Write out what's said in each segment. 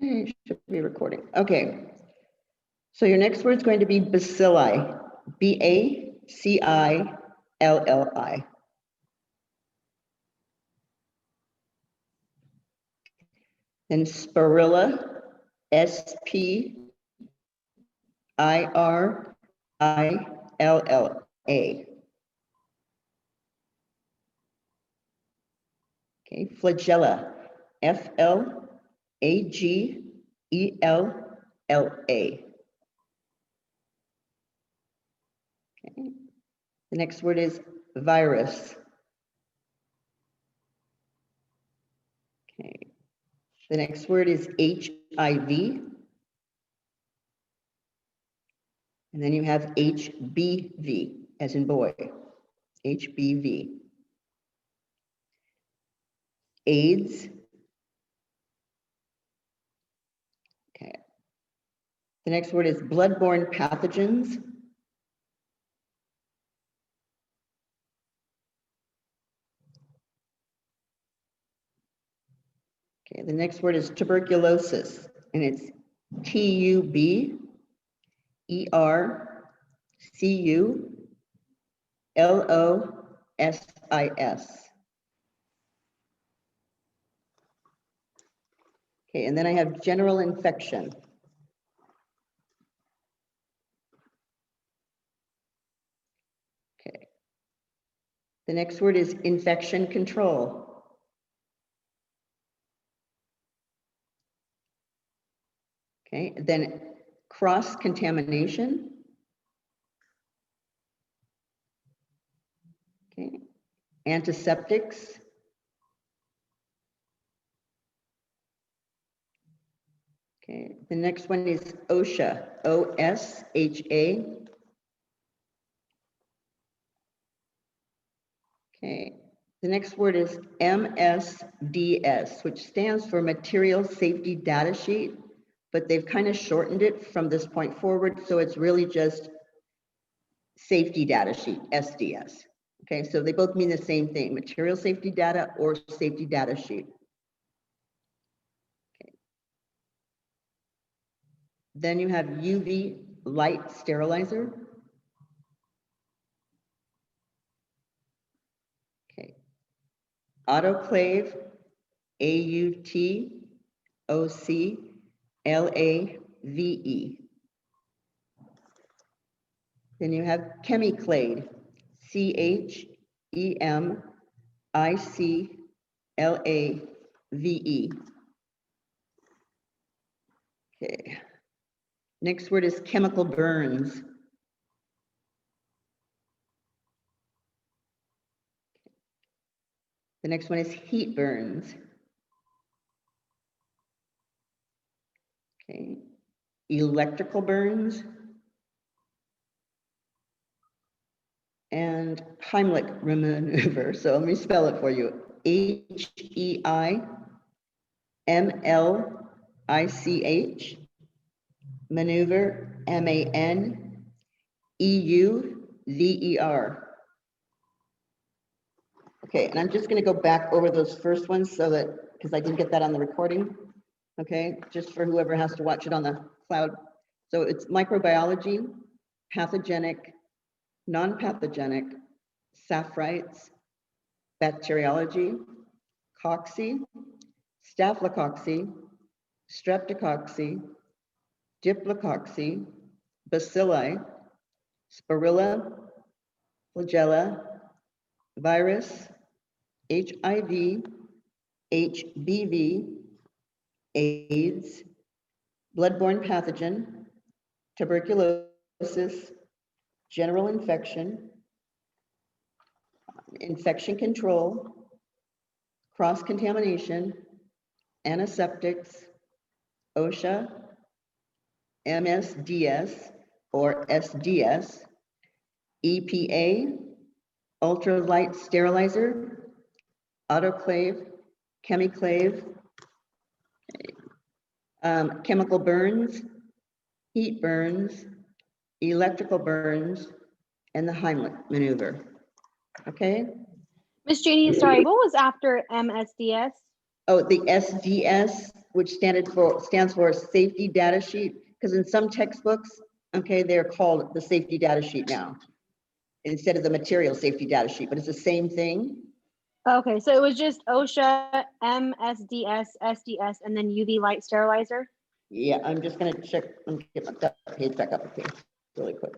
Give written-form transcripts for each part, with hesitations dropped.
Okay, should be recording. Okay. So your next word is going to be bacilli. B-A-C-I-L-L-I. Then spirilla. S-P-I-R-I-L-L-A. Okay, flagella. F-L-A-G-E-L-L-A. Okay. The next word is virus. Okay. The next word is HIV. And then you have HBV, as in boy. HBV. AIDS. Okay. The next word is bloodborne pathogens. Okay, the next word is tuberculosis, and it's TUBERCULOSIS. Okay, and then I have general infection. Okay. The next word is infection control. Okay, then cross-contamination. Okay, antiseptics. Okay, the next one is OSHA, O-S-H-A. Okay, the next word is MSDS, which stands for Material Safety Data Sheet, but they've kind of shortened it from this point forward, so it's really just Safety Data Sheet, SDS. Okay, so they both mean the same thing, Material Safety Data or Safety Data Sheet. Okay. Then you have UV light sterilizer. Okay. Autoclave, AUTOCLAVE. Then you have chemiclade, CHEMICLAVE. Okay. Next word is chemical burns. The next one is heat burns. Okay. Electrical burns. And Heimlich maneuver. So let me spell it for you. HEIMLICH, maneuver, MANEUVER. Okay, and I'm just going to go back over those first ones so that, because I didn't get that on the recording. Okay, just for whoever has to watch it on the cloud. So it's microbiology, pathogenic, non-pathogenic, saphrites, bacteriology, cocci, staphylococci, streptococci, diplococci, bacilli, spirilla, flagella, virus, HIV, HBV, AIDS, bloodborne pathogen, tuberculosis, general infection, infection control, cross-contamination, antiseptics, OSHA, MSDS or SDS, EPA, ultralight sterilizer, autoclave, chemiclave, chemical burns, heat burns, electrical burns, and the Heimlich maneuver. Okay? Miss Janie, sorry, what was after MSDS? Oh, the SDS which stands for safety data sheet, because in some textbooks, okay, they're called the safety data sheet now, instead of the material safety data sheet, but it's the same thing. Okay, so it was just OSHA, MSDS, SDS, and then UV light sterilizer? Yeah, I'm just gonna check, let me get my page back up here really quick.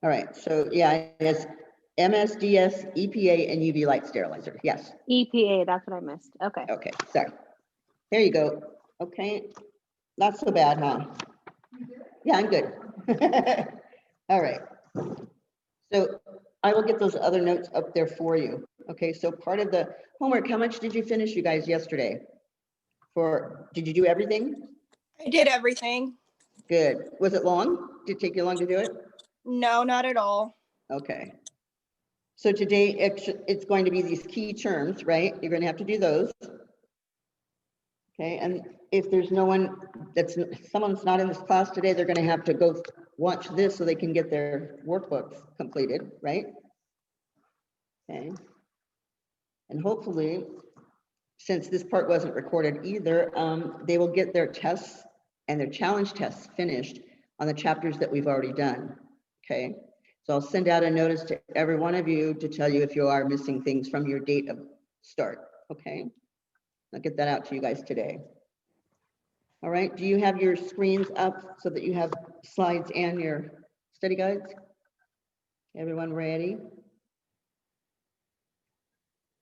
All right, so yeah, it's MSDS, EPA, and UV light sterilizer, yes. EPA, that's what I missed. Okay. Okay, sorry. There you go. Okay, not so bad, huh? Yeah, I'm good. All right. So I will get those other notes up there for you. Okay, so part of the homework, how much did you finish, you guys, yesterday? Did you do everything? I did everything. Good. Was it long? Did it take you long to do it? No, not at all. Okay. So today it's going to be these key terms, right? You're going to have to do those. Okay, and if there's someone's not in this class today, they're going to have to go watch this so they can get their workbooks completed, right? Okay. And hopefully, since this part wasn't recorded either, they will get their tests and their challenge tests finished on the chapters that we've already done. Okay. So I'll send out a notice to every one of you to tell you if you are missing things from your date of start. Okay. I'll get that out to you guys today. All right. Do you have your screens up so that you have slides and your study guides? Everyone ready?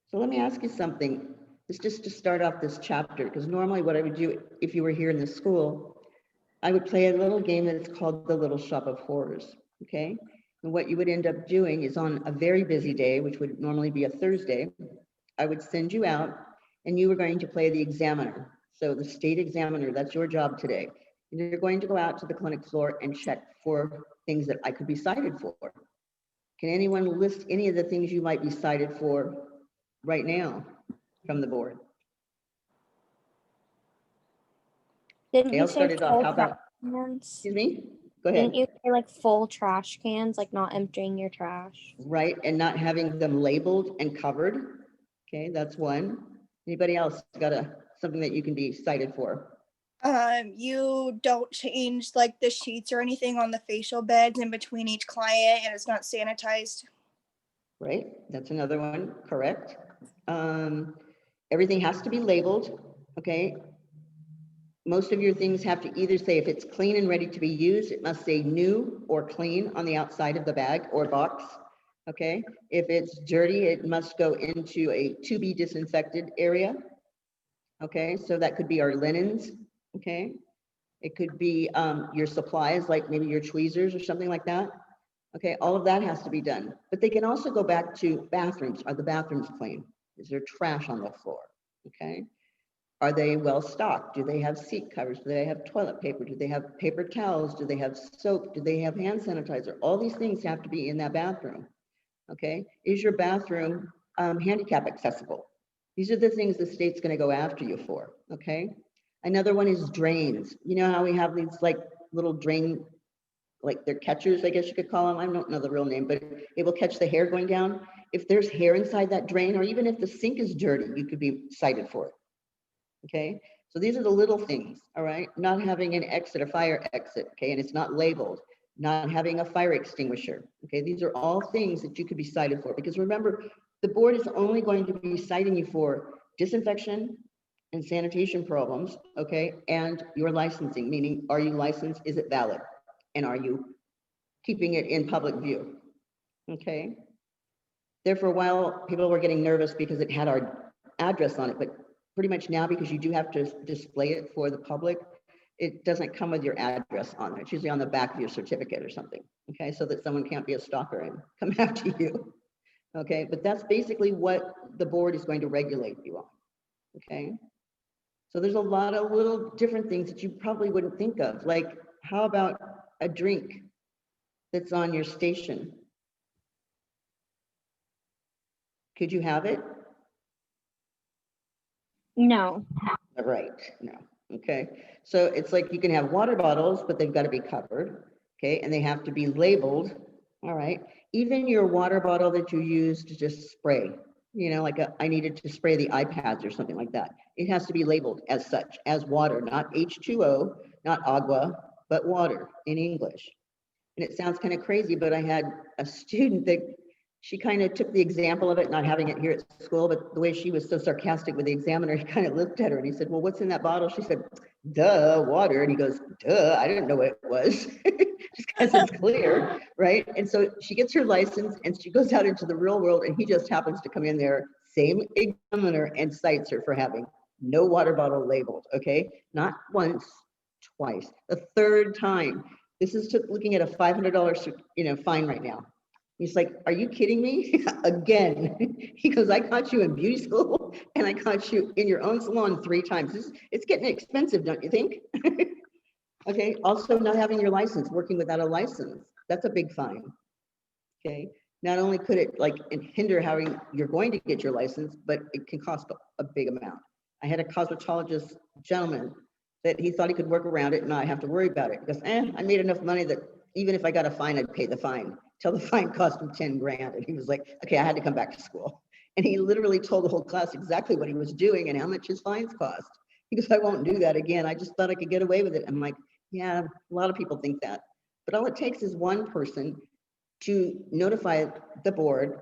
So let me ask you something. It's just to start off this chapter, because normally what I would do if you were here in the school, I would play a little game that's called the Little Shop of Horrors. Okay. And what you would end up doing is on a very busy day, which would normally be a Thursday, I would send you out and you were going to play the examiner. So the state examiner, that's your job today. And you're going to go out to the clinic floor and check for things that I could be cited for. Can anyone list any of the things you might be cited for right now from the board? Didn't Okay, you I'll start say it off. full How about, trash cans? excuse me? Go ahead. Didn't you say like full trash cans, like not emptying your trash? Right, and not having them labeled and covered. Okay, that's one. Anybody else got something that you can be cited for? You don't change like the sheets or anything on the facial beds in between each client, and it's not sanitized. Right, that's another one, correct. Everything has to be labeled, okay? Most of your things have to either say if it's clean and ready to be used, it must say new or clean on the outside of the bag or box, okay? If it's dirty, it must go into a to be disinfected area, okay? So that could be our linens, okay? It could be your supplies, like maybe your tweezers or something like that. Okay, all of that has to be done. But they can also go back to bathrooms. Are the bathrooms clean? Is there trash on the floor? Okay. Are they well stocked? Do they have seat covers? Do they have toilet paper? Do they have paper towels? Do they have soap? Do they have hand sanitizer? All these things have to be in that bathroom. Okay. Is your bathroom handicap accessible? These are the things the state's going to go after you for. Okay. Another one is drains. You know how we have these like little drain, like they're catchers, I guess you could call them. I don't know the real name, but it will catch the hair going down. If there's hair inside that drain, or even if the sink is dirty, you could be cited for it. Okay, so these are the little things, all right? Not having an exit, a fire exit, okay, and it's not labeled. Not having a fire extinguisher, okay? These are all things that you could be cited for, because remember, the board is only going to be citing you for disinfection and sanitation problems, okay? And your licensing, meaning, are you licensed? Is it valid? And are you keeping it in public view? Okay. There for a while, people were getting nervous because it had our address on it, but pretty much now, because you do have to display it for the public, it doesn't come with your address on there. It's usually on the back of your certificate or something. Okay, so that someone can't be a stalker and come after you. Okay, but that's basically what the board is going to regulate you on. Okay. So there's a lot of little different things that you probably wouldn't think of, like how about a drink that's on your station? Could you have it? No. Right, no, okay. So it's like you can have water bottles, but they've got to be covered, okay? And they have to be labeled, all right? Even your water bottle that you use to just spray, like I needed to spray the iPads or something like that. It has to be labeled as such, as water, not H2O, not agua, but water in English. And it sounds kind of crazy, but I had a student that she kind of took the example of it, not having it here at school, but the way she was so sarcastic with the examiner, he kind of looked at her and he said, well, what's in that bottle? She said, duh, water. And he goes, duh, I didn't know what it was, just because it's clear, right? And so she gets her license and she goes out into the real world, and he just happens to come in there, same examiner, and cites her for having no water bottle labeled, okay? Not once, twice, the third time. This is looking at a $500, fine right now. He's like, are you kidding me? Again. He goes, I caught you in beauty school and I caught you in your own salon 3 times. It's getting expensive, don't you think? Okay, also not having your license, working without a license, that's a big fine. Okay, not only could it hinder how you're going to get your license, but it can cost a big amount. I had a cosmetologist gentleman that he thought he could work around it and not have to worry about it, because I made enough money that even if I got a fine, I'd pay the fine, till the fine cost him 10 grand. And he was like, okay, I had to come back to school. And he literally told the whole class exactly what he was doing and how much his fines cost. He goes, I won't do that again. I just thought I could get away with it. I'm like, yeah, a lot of people think that. But all it takes is one person to notify the board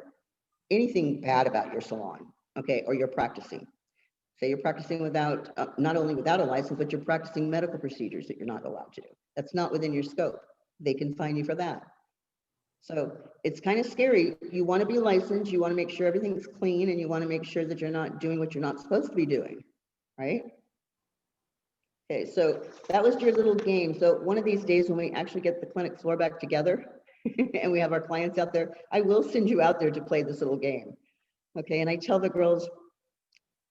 anything bad about your salon, okay, or you're practicing. Say you're practicing without, not only without a license, but you're practicing medical procedures that you're not allowed to do. That's not within your scope. They can fine you for that. So it's kind of scary. You want to be licensed, you want to make sure everything's clean, and you want to make sure that you're not doing what you're not supposed to be doing, right? Okay, so that was your little game. So one of these days when we actually get the clinic floor back together and we have our clients out there, I will send you out there to play this little game. Okay, and I tell the girls,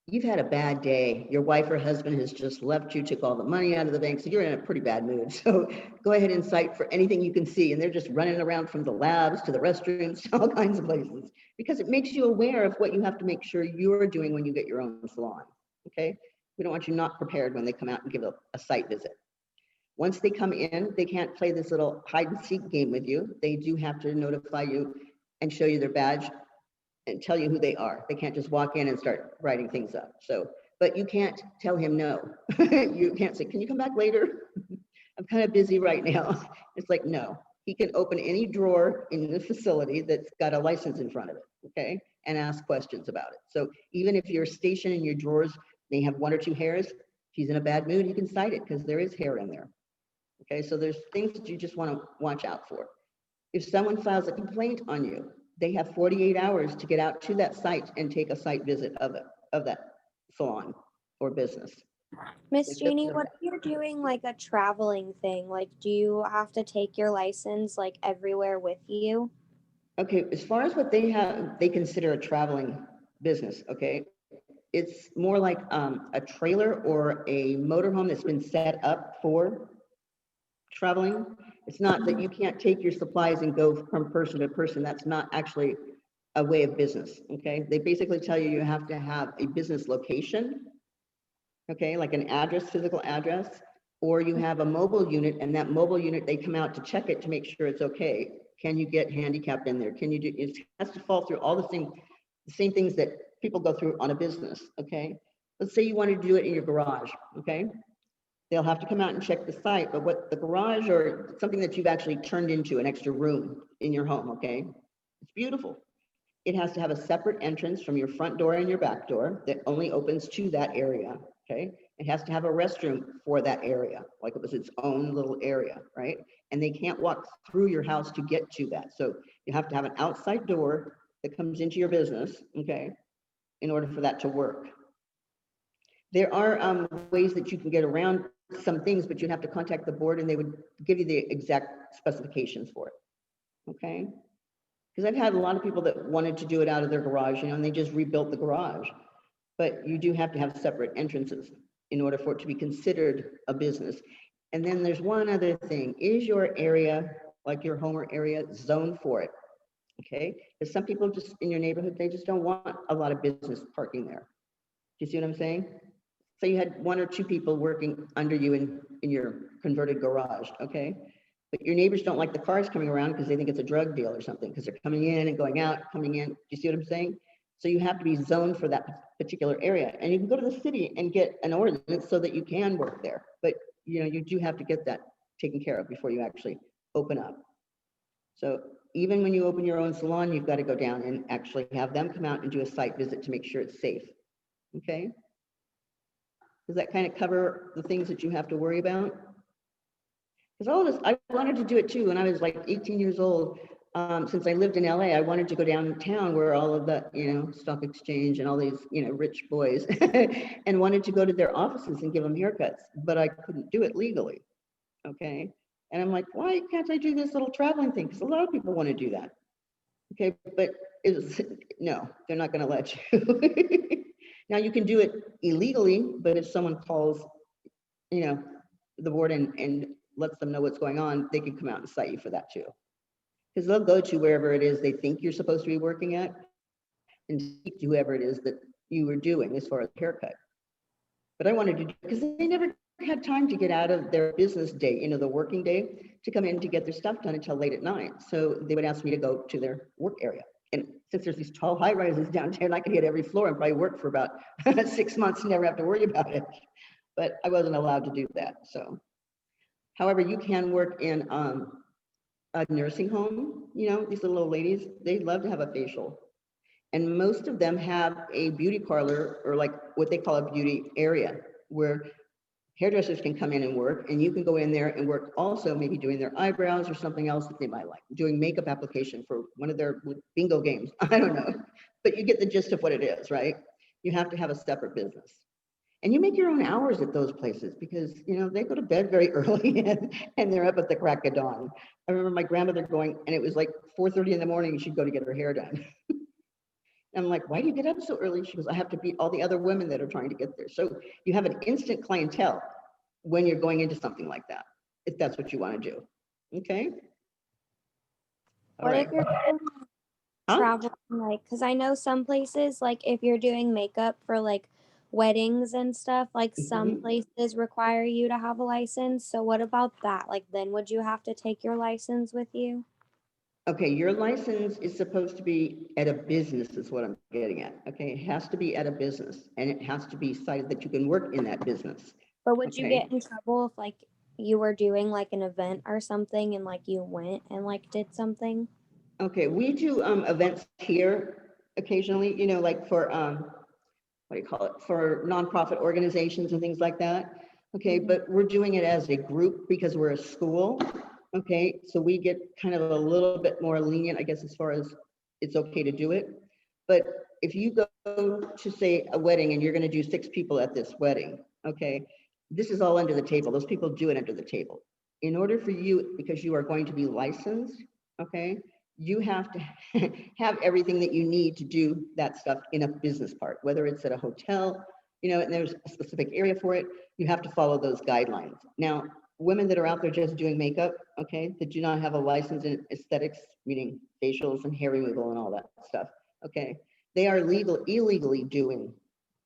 you've had a bad day. Your wife or husband has just left you, took all the money out of the bank, so you're in a pretty bad mood. So go ahead and cite for anything you can see. And they're just running around from the labs to the restrooms, to all kinds of places, because it makes you aware of what you have to make sure you're doing when you get your own salon, okay? We don't want you not prepared when they come out and give a site visit. Once they come in, they can't play this little hide and seek game with you. They do have to notify you and show you their badge and tell you who they are. They can't just walk in and start writing things up. So, but you can't tell him no. You can't say, can you come back later? I'm kind of busy right now. It's like, no. He can open any drawer in the facility that's got a license in front of it, okay? And ask questions about it. So even if your station in your drawers may have 1 or 2 hairs, if he's in a bad mood, you can cite it because there is hair in there. Okay, so there's things that you just want to watch out for. If someone files a complaint on you, they have 48 hours to get out to that site and take a site visit of that salon or business. Miss Jeannie, what if you're doing like a traveling thing? Like, do you have to take your license like everywhere with you? Okay, as far as what they have, they consider a traveling business, okay? It's more like a trailer or a motorhome that's been set up for traveling. It's not that you can't take your supplies and go from person to person. That's not actually a way of business, okay? They basically tell you you have to have a business location, okay, like an address, physical address, or you have a mobile unit, and that mobile unit, they come out to check it to make sure it's okay. Can you get handicapped in there? Can you do, it has to fall through all the same things that people go through on a business, okay? Let's say you wanted to do it in your garage, okay? They'll have to come out and check the site, but what the garage or something that you've actually turned into an extra room in your home, okay? It's beautiful. It has to have a separate entrance from your front door and your back door that only opens to that area, okay? It has to have a restroom for that area, like it was its own little area, right? And they can't walk through your house to get to that. So you have to have an outside door that comes into your business, okay, in order for that to work. There are ways that you can get around some things, but you'd have to contact the board and they would give you the exact specifications for it, okay? Because I've had a lot of people that wanted to do it out of their garage, and they just rebuilt the garage. But you do have to have separate entrances in order for it to be considered a business. And then there's one other thing. Is your area, like your home or area, zoned for it? Okay? Because some people just in your neighborhood, they just don't want a lot of business parking there. Do you see what I'm saying? So you had 1 or 2 people working under you in your converted garage, okay? But your neighbors don't like the cars coming around because they think it's a drug deal or something, because they're coming in and going out, coming in. Do you see what I'm saying? So you have to be zoned for that particular area. And you can go to the city and get an ordinance so that you can work there. But you know, you do have to get that taken care of before you actually open up. So even when you open your own salon, you've got to go down and actually have them come out and do a site visit to make sure it's safe. Okay? Does that kind of cover the things that you have to worry about? Because all of this, I wanted to do it too when I was like 18 years old. Since I lived in LA, I wanted to go downtown where all of the, you know, stock exchange and all these, you know, rich boys and wanted to go to their offices and give them haircuts, but I couldn't do it legally. Okay. And I'm like, why can't I do this little traveling thing? Because a lot of people want to do that. Okay. But no, they're not going to let you. Now you can do it illegally, but if someone calls, you know, the board and lets them know what's going on, they can come out and cite you for that too. Because they'll go to wherever it is they think you're supposed to be working at and speak to whoever it is that you were doing as far as haircut. But I wanted to do, because they never had time to get out of their business day, you know, the working day, to come in to get their stuff done until late at night. So they would ask me to go to their work area. And since there's these tall high rises downtown, I could hit every floor and probably work for about 6 months and never have to worry about it. But I wasn't allowed to do that. So, however, you can work in a nursing home. You know, these little old ladies, they love to have a facial. And most of them have a beauty parlor, or like what they call a beauty area, where hairdressers can come in and work, and you can go in there and work also, maybe doing their eyebrows or something else that they might like, doing makeup application for one of their bingo games. I don't know, but you get the gist of what it is, right? You have to have a separate business. And you make your own hours at those places because, you know, they go to bed very early and they're up at the crack of dawn. I remember my grandmother going, and it was like 4:30 in the morning, and she'd go to get her hair done. I'm like, why do you get up so early? She goes, I have to beat all the other women that are trying to get there. So you have an instant clientele when you're going into something like that, if that's what you want to do. Okay. All What right. if you're doing Huh? traveling, like, because I know some places, like if you're doing makeup for like weddings and stuff, like some Mhm. places require you to have a license. So what about that? Like then would you have to take your license with you? Okay, your license is supposed to be at a business, is what I'm getting at. Okay, it has to be at a business, and it has to be cited that you can work in that business. But would you Okay. get in trouble if like you were doing like an event or something and like you went and like did something? Okay, we do events here occasionally, you know, like for what do you call it, for nonprofit organizations and things like that. Okay, but we're doing it as a group because we're a school. Okay, so we get kind of a little bit more lenient, I guess, as far as it's okay to do it. But if you go to say a wedding and you're going to do 6 people at this wedding, okay, this is all under the table. Those people do it under the table. In order for you, because you are going to be licensed, okay, you have to have everything that you need to do that stuff in a business part, whether it's at a hotel, you know, and there's a specific area for it, you have to follow those guidelines. Now, women that are out there just doing makeup, okay, that do not have a license in aesthetics, meaning facials and hair removal and all that stuff, okay, they are illegally doing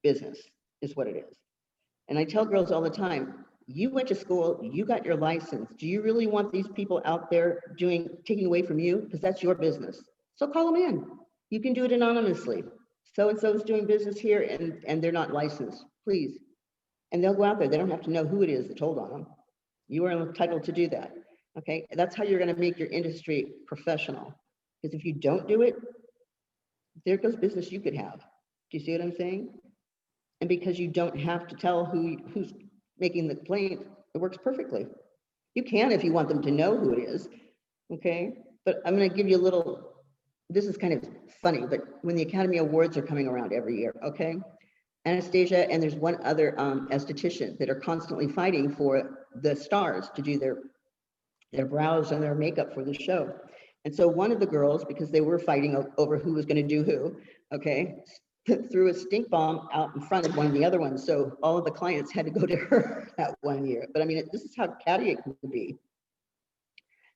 business, is what it is. And I tell girls all the time, you went to school, you got your license. Do you really want these people out there taking away from you? Because that's your business. So call them in. You can do it anonymously. So-and-so is doing business here and they're not licensed, please. And they'll go out there. They don't have to know who it is that told on them. You are entitled to do that. Okay, that's how you're going to make your industry professional. Because if you don't do it, there goes business you could have. Do you see what I'm saying? And because you don't have to tell who's making the complaint, it works perfectly. You can if you want them to know who it is, okay? But I'm going to give you a little, this is kind of funny, but when the Academy Awards are coming around every year, okay? Anastasia and there's one other esthetician that are constantly fighting for the stars to do their brows and their makeup for the show. And so one of the girls, because they were fighting over who was going to do who, okay, threw a stink bomb out in front of one of the other ones. So all of the clients had to go to her that one year. But I mean, this is how catty it can be.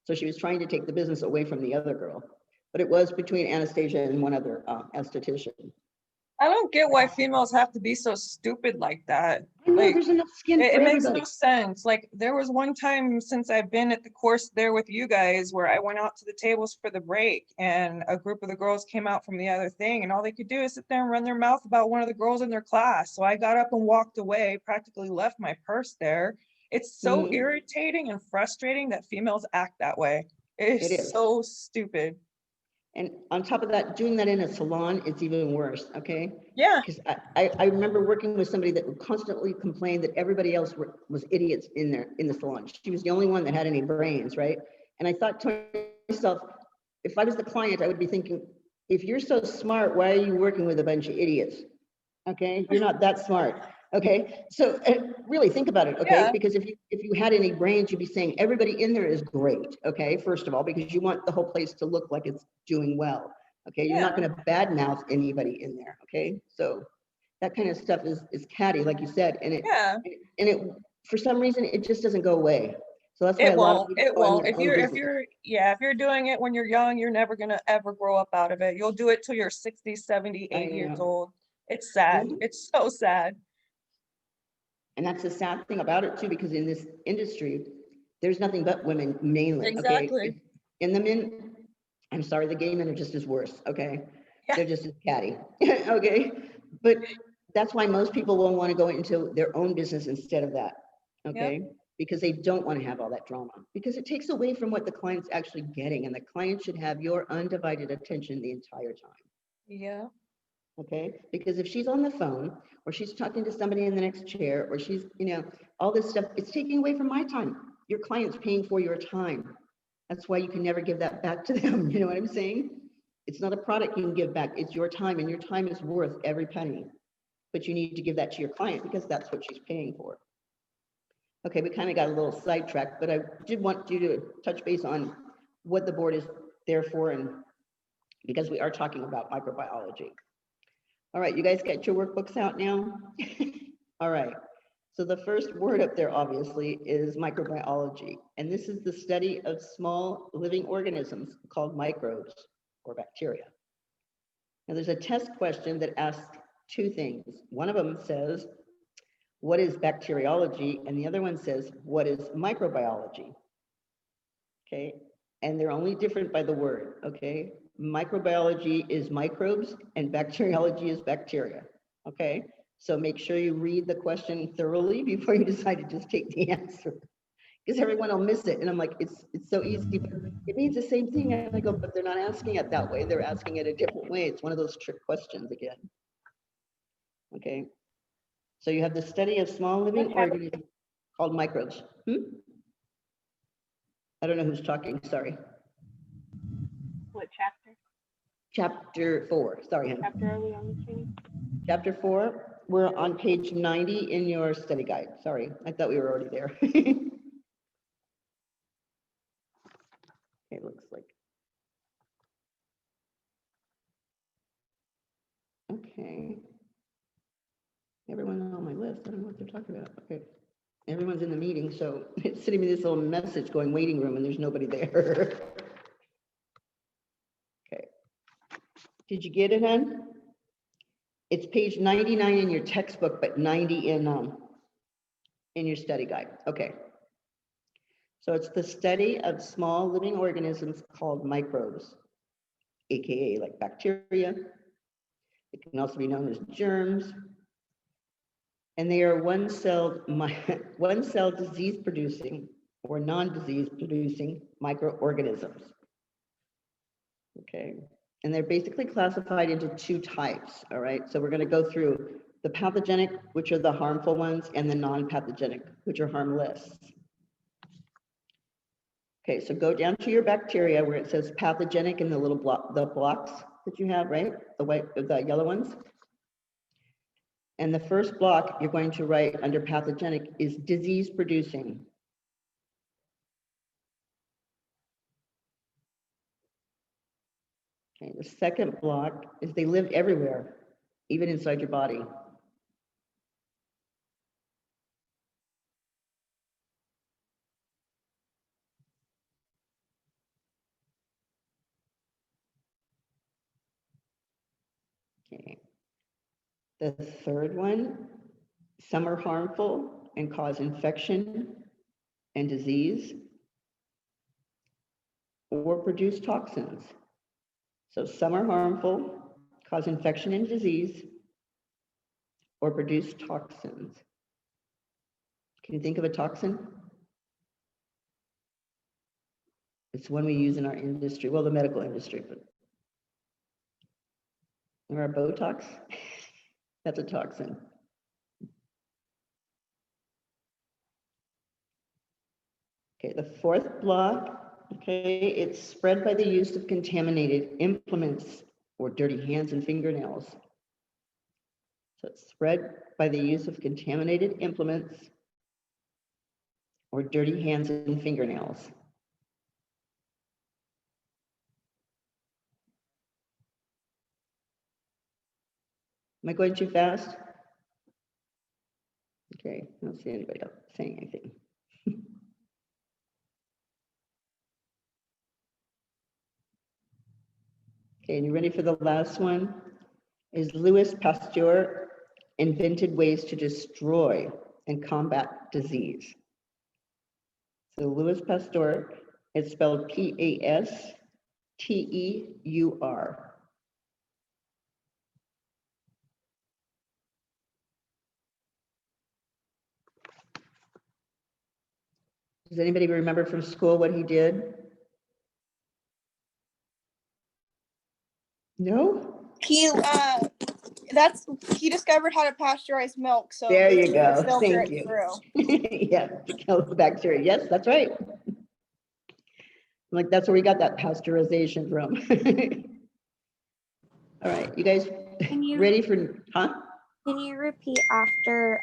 So she was trying to take the business away from the other girl. But it was between Anastasia and one other esthetician. I don't get why females have to be so stupid like that. I no, Like, there's enough skin for it makes everybody. no sense. Like, there was one time since I've been at the course there with you guys where I went out to the tables for the break and a group of the girls came out from the other thing and all they could do is sit there and run their mouth about one of the girls in their class. So I got up and walked away, practically left my purse there. It's so Mhm. irritating and frustrating that females act that way. It It is is. so stupid. And on top of that, doing that in a salon, it's even worse, okay? Yeah, Because I remember working with somebody that would constantly complain that everybody else was idiots in there in the salon. She was the only one that had any brains, right? And I thought to myself, if I was the client, I would be thinking, if you're so smart, why are you working with a bunch of idiots? Okay, you're not that smart. Okay, so really think about it. Okay, Yeah. because if you had any brains, you'd be saying everybody in there is great. Okay, first of all, because you want the whole place to look like it's doing well. Okay, you're not Yeah. going to badmouth anybody in there. Okay, so that kind of stuff is catty, like you said, and Yeah. it for some reason it just doesn't go away. So that's why a lot of people It go in won't. their own business. If you're doing it when you're young, you're never gonna ever grow up out of it. You'll do it till you're 60, 70, I 80 years know. old. It's sad. Mhm. It's so sad. And that's the sad thing about it too, because in this industry, there's nothing but women mainly. Okay, Exactly. in the men, I'm sorry, the gay men are just as worse. Okay, Yeah. they're just as catty. Okay, but that's why most people will want to go into their own business instead of that. Okay, because they don't want to have all that drama, because it takes away from what the client's actually getting, and the client should have your undivided attention the entire time. Yeah. Okay, because if she's on the phone or she's talking to somebody in the next chair or she's, all this stuff, it's taking away from my time. Your client's paying for your time. That's why you can never give that back to them. You know what I'm saying? It's not a product you can give back. It's your time, and your time is worth every penny. But you need to give that to your client because that's what she's paying for. Okay, we kind of got a little sidetracked, but I did want you to touch base on what the board is there for, and because we are talking about microbiology. All right, you guys got your workbooks out now? All right. So the first word up there, obviously, is microbiology. And this is the study of small living organisms called microbes or bacteria. Now, there's a test question that asks two things. One of them says, what is bacteriology? And the other one says, what is microbiology? Okay. And they're only different by the word. Okay. Microbiology is microbes and bacteriology is bacteria. Okay. So make sure you read the question thoroughly before you decide to just take the answer, because everyone will miss it. And I'm like, it's so easy, but it means the same thing. And I go, but they're not asking it that way. They're asking it a different way. It's one of those trick questions again. Okay. So you have the study of small living organisms called microbes. I don't know who's talking. Sorry. What chapter? Chapter 4. Sorry, honey. Chapter are we on this training? Chapter 4. We're on page 90 in your study guide. Sorry, I thought we were already there. It looks like. Okay. Everyone on my list, I don't know what they're talking about. Okay. Everyone's in the meeting, so it's sending me this little message going waiting room and there's nobody there. Okay. Did you get it, hon? It's page 99 in your textbook, but 90 in your study guide. Okay. So it's the study of small living organisms called microbes, AKA like bacteria. It can also be known as germs. And they are one-celled disease-producing or non-disease-producing microorganisms. Okay. And they're basically classified into two types, all right? So we're going to go through the pathogenic, which are the harmful ones, and the non-pathogenic, which are harmless. Okay, so go down to your bacteria where it says pathogenic in the little blocks that you have, right? The yellow ones. And the first block you're going to write under pathogenic is disease producing. Okay, the second block is they live everywhere, even inside your body. Okay. The third one Some are harmful and cause infection and disease or produce toxins. So some are harmful, cause infection and disease, or produce toxins. Can you think of a toxin? It's one we use in our industry, well, the medical industry, but our Botox, that's a toxin. Okay, the fourth block, okay, it's spread by the use of contaminated implements or dirty hands and fingernails. So it's spread by the use of contaminated implements or dirty hands and fingernails. Am I going too fast? Okay, I don't see anybody else saying anything. Okay, and you ready for the last one? Is Louis Pasteur invented ways to destroy and combat disease. So Louis Pasteur, it's spelled P-A-S-T-E-U-R. Does anybody remember from school what he did? No? He discovered how to pasteurize milk, so There you basically go. filter Thank it you. through. Yeah, to kill the bacteria. Yes, that's right. Like, that's where we got that pasteurization from. All right, you guys Can you ready for, huh? can you repeat after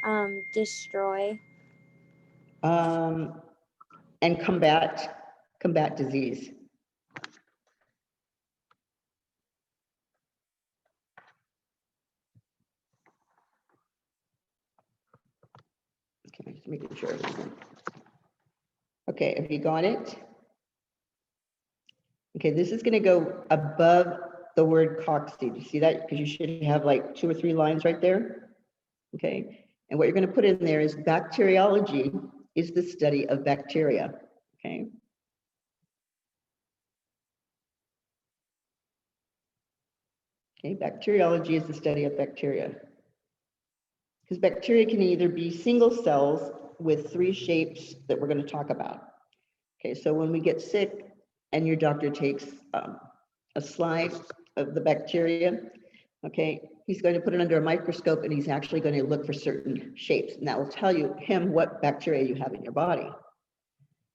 destroy? And combat disease. Okay, just making sure. Okay, have you got it? Okay, this is going to go above the word cocci. Do you see that? Because you should have like 2 or 3 lines right there. Okay, and what you're going to put in there is bacteriology is the study of bacteria. Okay. Okay, bacteriology is the study of bacteria. Because bacteria can either be single cells with 3 shapes that we're going to talk about. Okay, so when we get sick and your doctor takes a slide of the bacteria, okay, he's going to put it under a microscope and he's actually going to look for certain shapes, and that will tell him what bacteria you have in your body.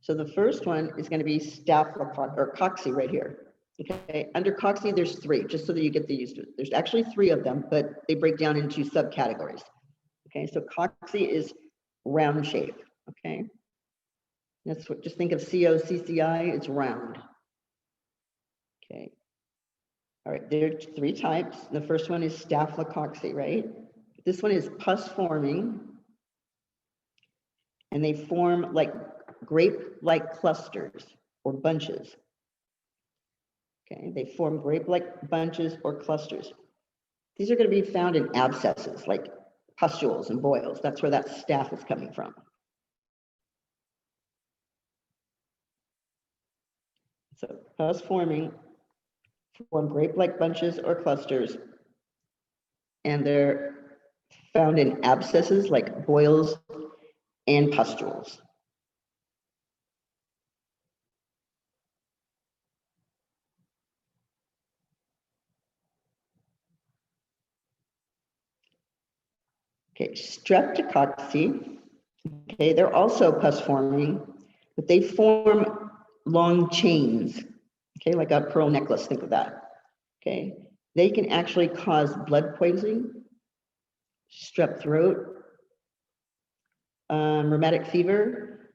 So the first one is going to be Staphylococcus or cocci right here. Okay, under cocci there's 3, just so that you get the used to it. There's actually 3 of them, but they break down into subcategories. Okay, so cocci is round shape. Okay, that's what, just think of COCCI, it's round. Okay, all right, there are 3 types. The first one is Staphylococcus, right? This one is pus forming, and they form like grape-like clusters or bunches. Okay, they form grape-like bunches or clusters. These are going to be found in abscesses, like pustules and boils. That's where that staph is coming from. So pus forming form grape-like bunches or clusters, and they're found in abscesses like boils and pustules. Okay, streptococcus, okay, they're also pus forming, but they form long chains, okay, like a pearl necklace, think of that. Okay, they can actually cause blood poisoning, strep throat, rheumatic fever,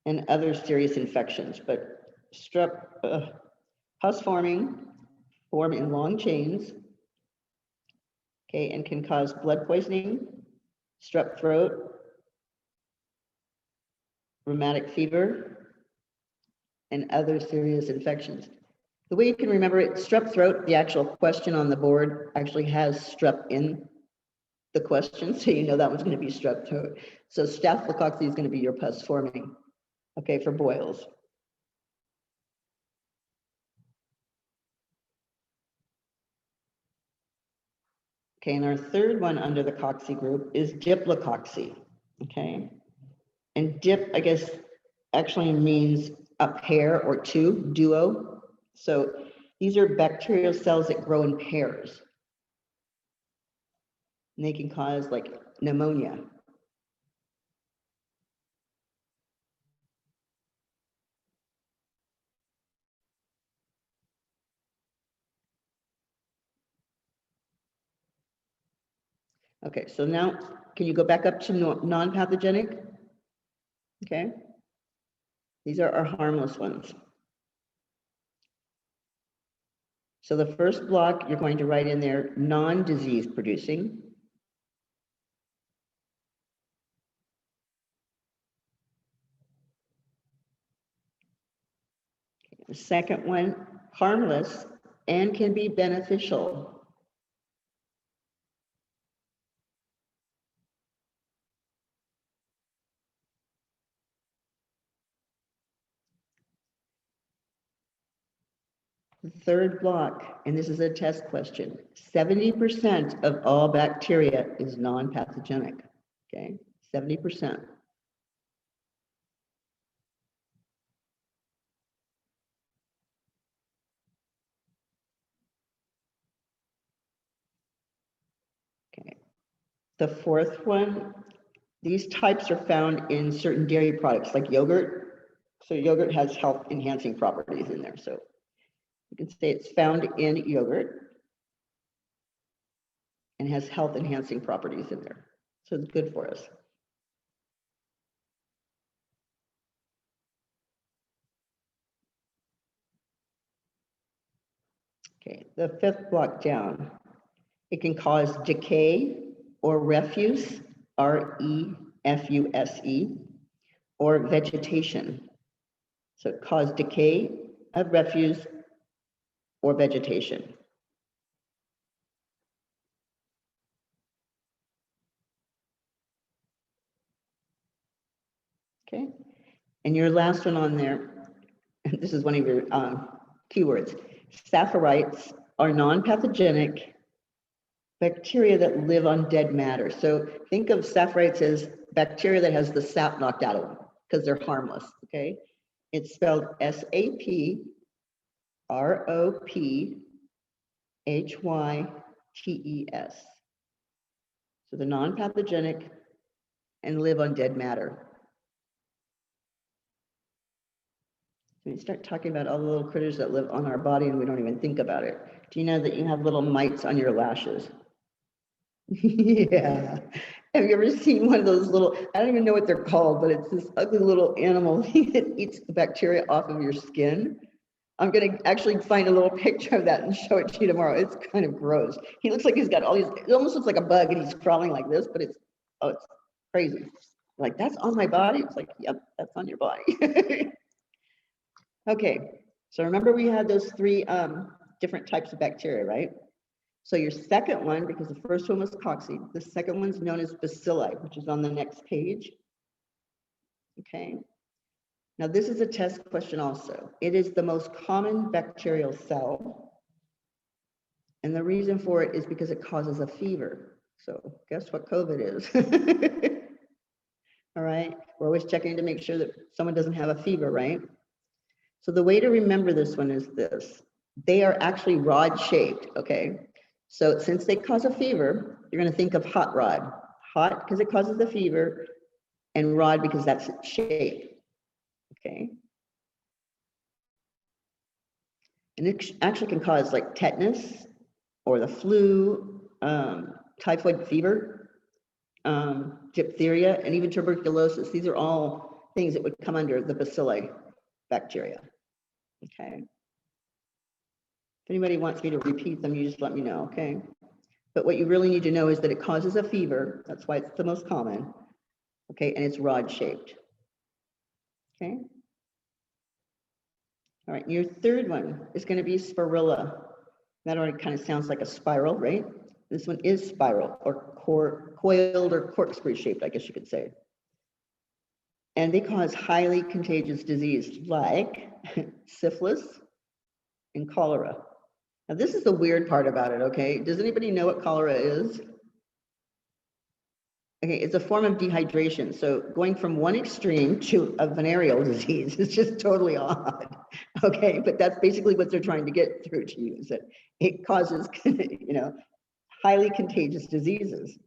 and other serious infections. But pus forming form in long chains, okay, and can cause blood poisoning, strep throat, rheumatic fever, and other serious infections. The way you can remember it, strep throat, the actual question on the board actually has strep in the question, so you know that one's going to be strep throat. So Staphylococcus is going to be your pus forming, okay, for boils. Okay, and our third one under the cocci group is diplococci, okay? And dip, I guess, actually means a pair or two, duo. So these are bacterial cells that grow in pairs. And they can cause like pneumonia. Okay, so now can you go back up to non-pathogenic? Okay. These are our harmless ones. So the first block, you're going to write in there non-disease producing. The second one, harmless and can be beneficial. The third block, and this is a test question, 70% of all bacteria is non-pathogenic, okay? 70%. Okay. The fourth one, these types are found in certain dairy products like yogurt. So yogurt has health enhancing properties in there. So you can say it's found in yogurt and has health enhancing properties in there. So it's good for us. Okay, the fifth block down. It can cause decay or refuse, R-E-F-U-S-E, or vegetation. So it causes decay of refuse or vegetation. Okay, and your last one on there, this is one of your keywords. Sapharites are non-pathogenic bacteria that live on dead matter. So think of sapharites as bacteria that has the sap knocked out of them because they're harmless, okay? It's spelled S-A-P-R-O-P-H-Y-T-E-S. So they're non-pathogenic and live on dead matter. So we start talking about all the little critters that live on our body and we don't even think about it. Do you know that you have little mites on your lashes? Yeah. Have you ever seen one of those little, I don't even know what they're called, but it's this ugly little animal that eats the bacteria off of your skin? I'm going to actually find a little picture of that and show it to you tomorrow. It's kind of gross. He looks like he's got all these, it almost looks like a bug and he's crawling like this, but it's, oh, it's crazy. Like, that's on my body? It's like, yep, that's on your body. Okay, so remember we had those three different types of bacteria, right? So your second one, because the first one was cocci, the second one's known as bacilli, which is on the next page. Okay. Now this is a test question also. It is the most common bacterial cell. And the reason for it is because it causes a fever. So guess what COVID is? All right. We're always checking to make sure that someone doesn't have a fever, right? So the way to remember this one is this. They are actually rod shaped, okay? So since they cause a fever, you're gonna think of hot rod. Hot because it causes the fever, and rod because that's its shape, okay? And it actually can cause like tetanus or the flu, typhoid fever, diphtheria, and even tuberculosis. These are all things that would come under the bacilli bacteria. Okay. If anybody wants me to repeat them, you just let me know, okay? But what you really need to know is that it causes a fever. That's why it's the most common. Okay, and it's rod shaped. Okay. All right, your third one is going to be spirilla. That already kind of sounds like a spiral, right? This one is spiral or coiled or corkscrew shaped, I guess you could say. And they cause highly contagious disease like syphilis and cholera. Now, this is the weird part about it, okay? Does anybody know what cholera is? Okay, it's a form of dehydration. So going from one extreme to a venereal disease is just totally odd. Okay, but that's basically what they're trying to get through to you, is that it causes, highly contagious diseases.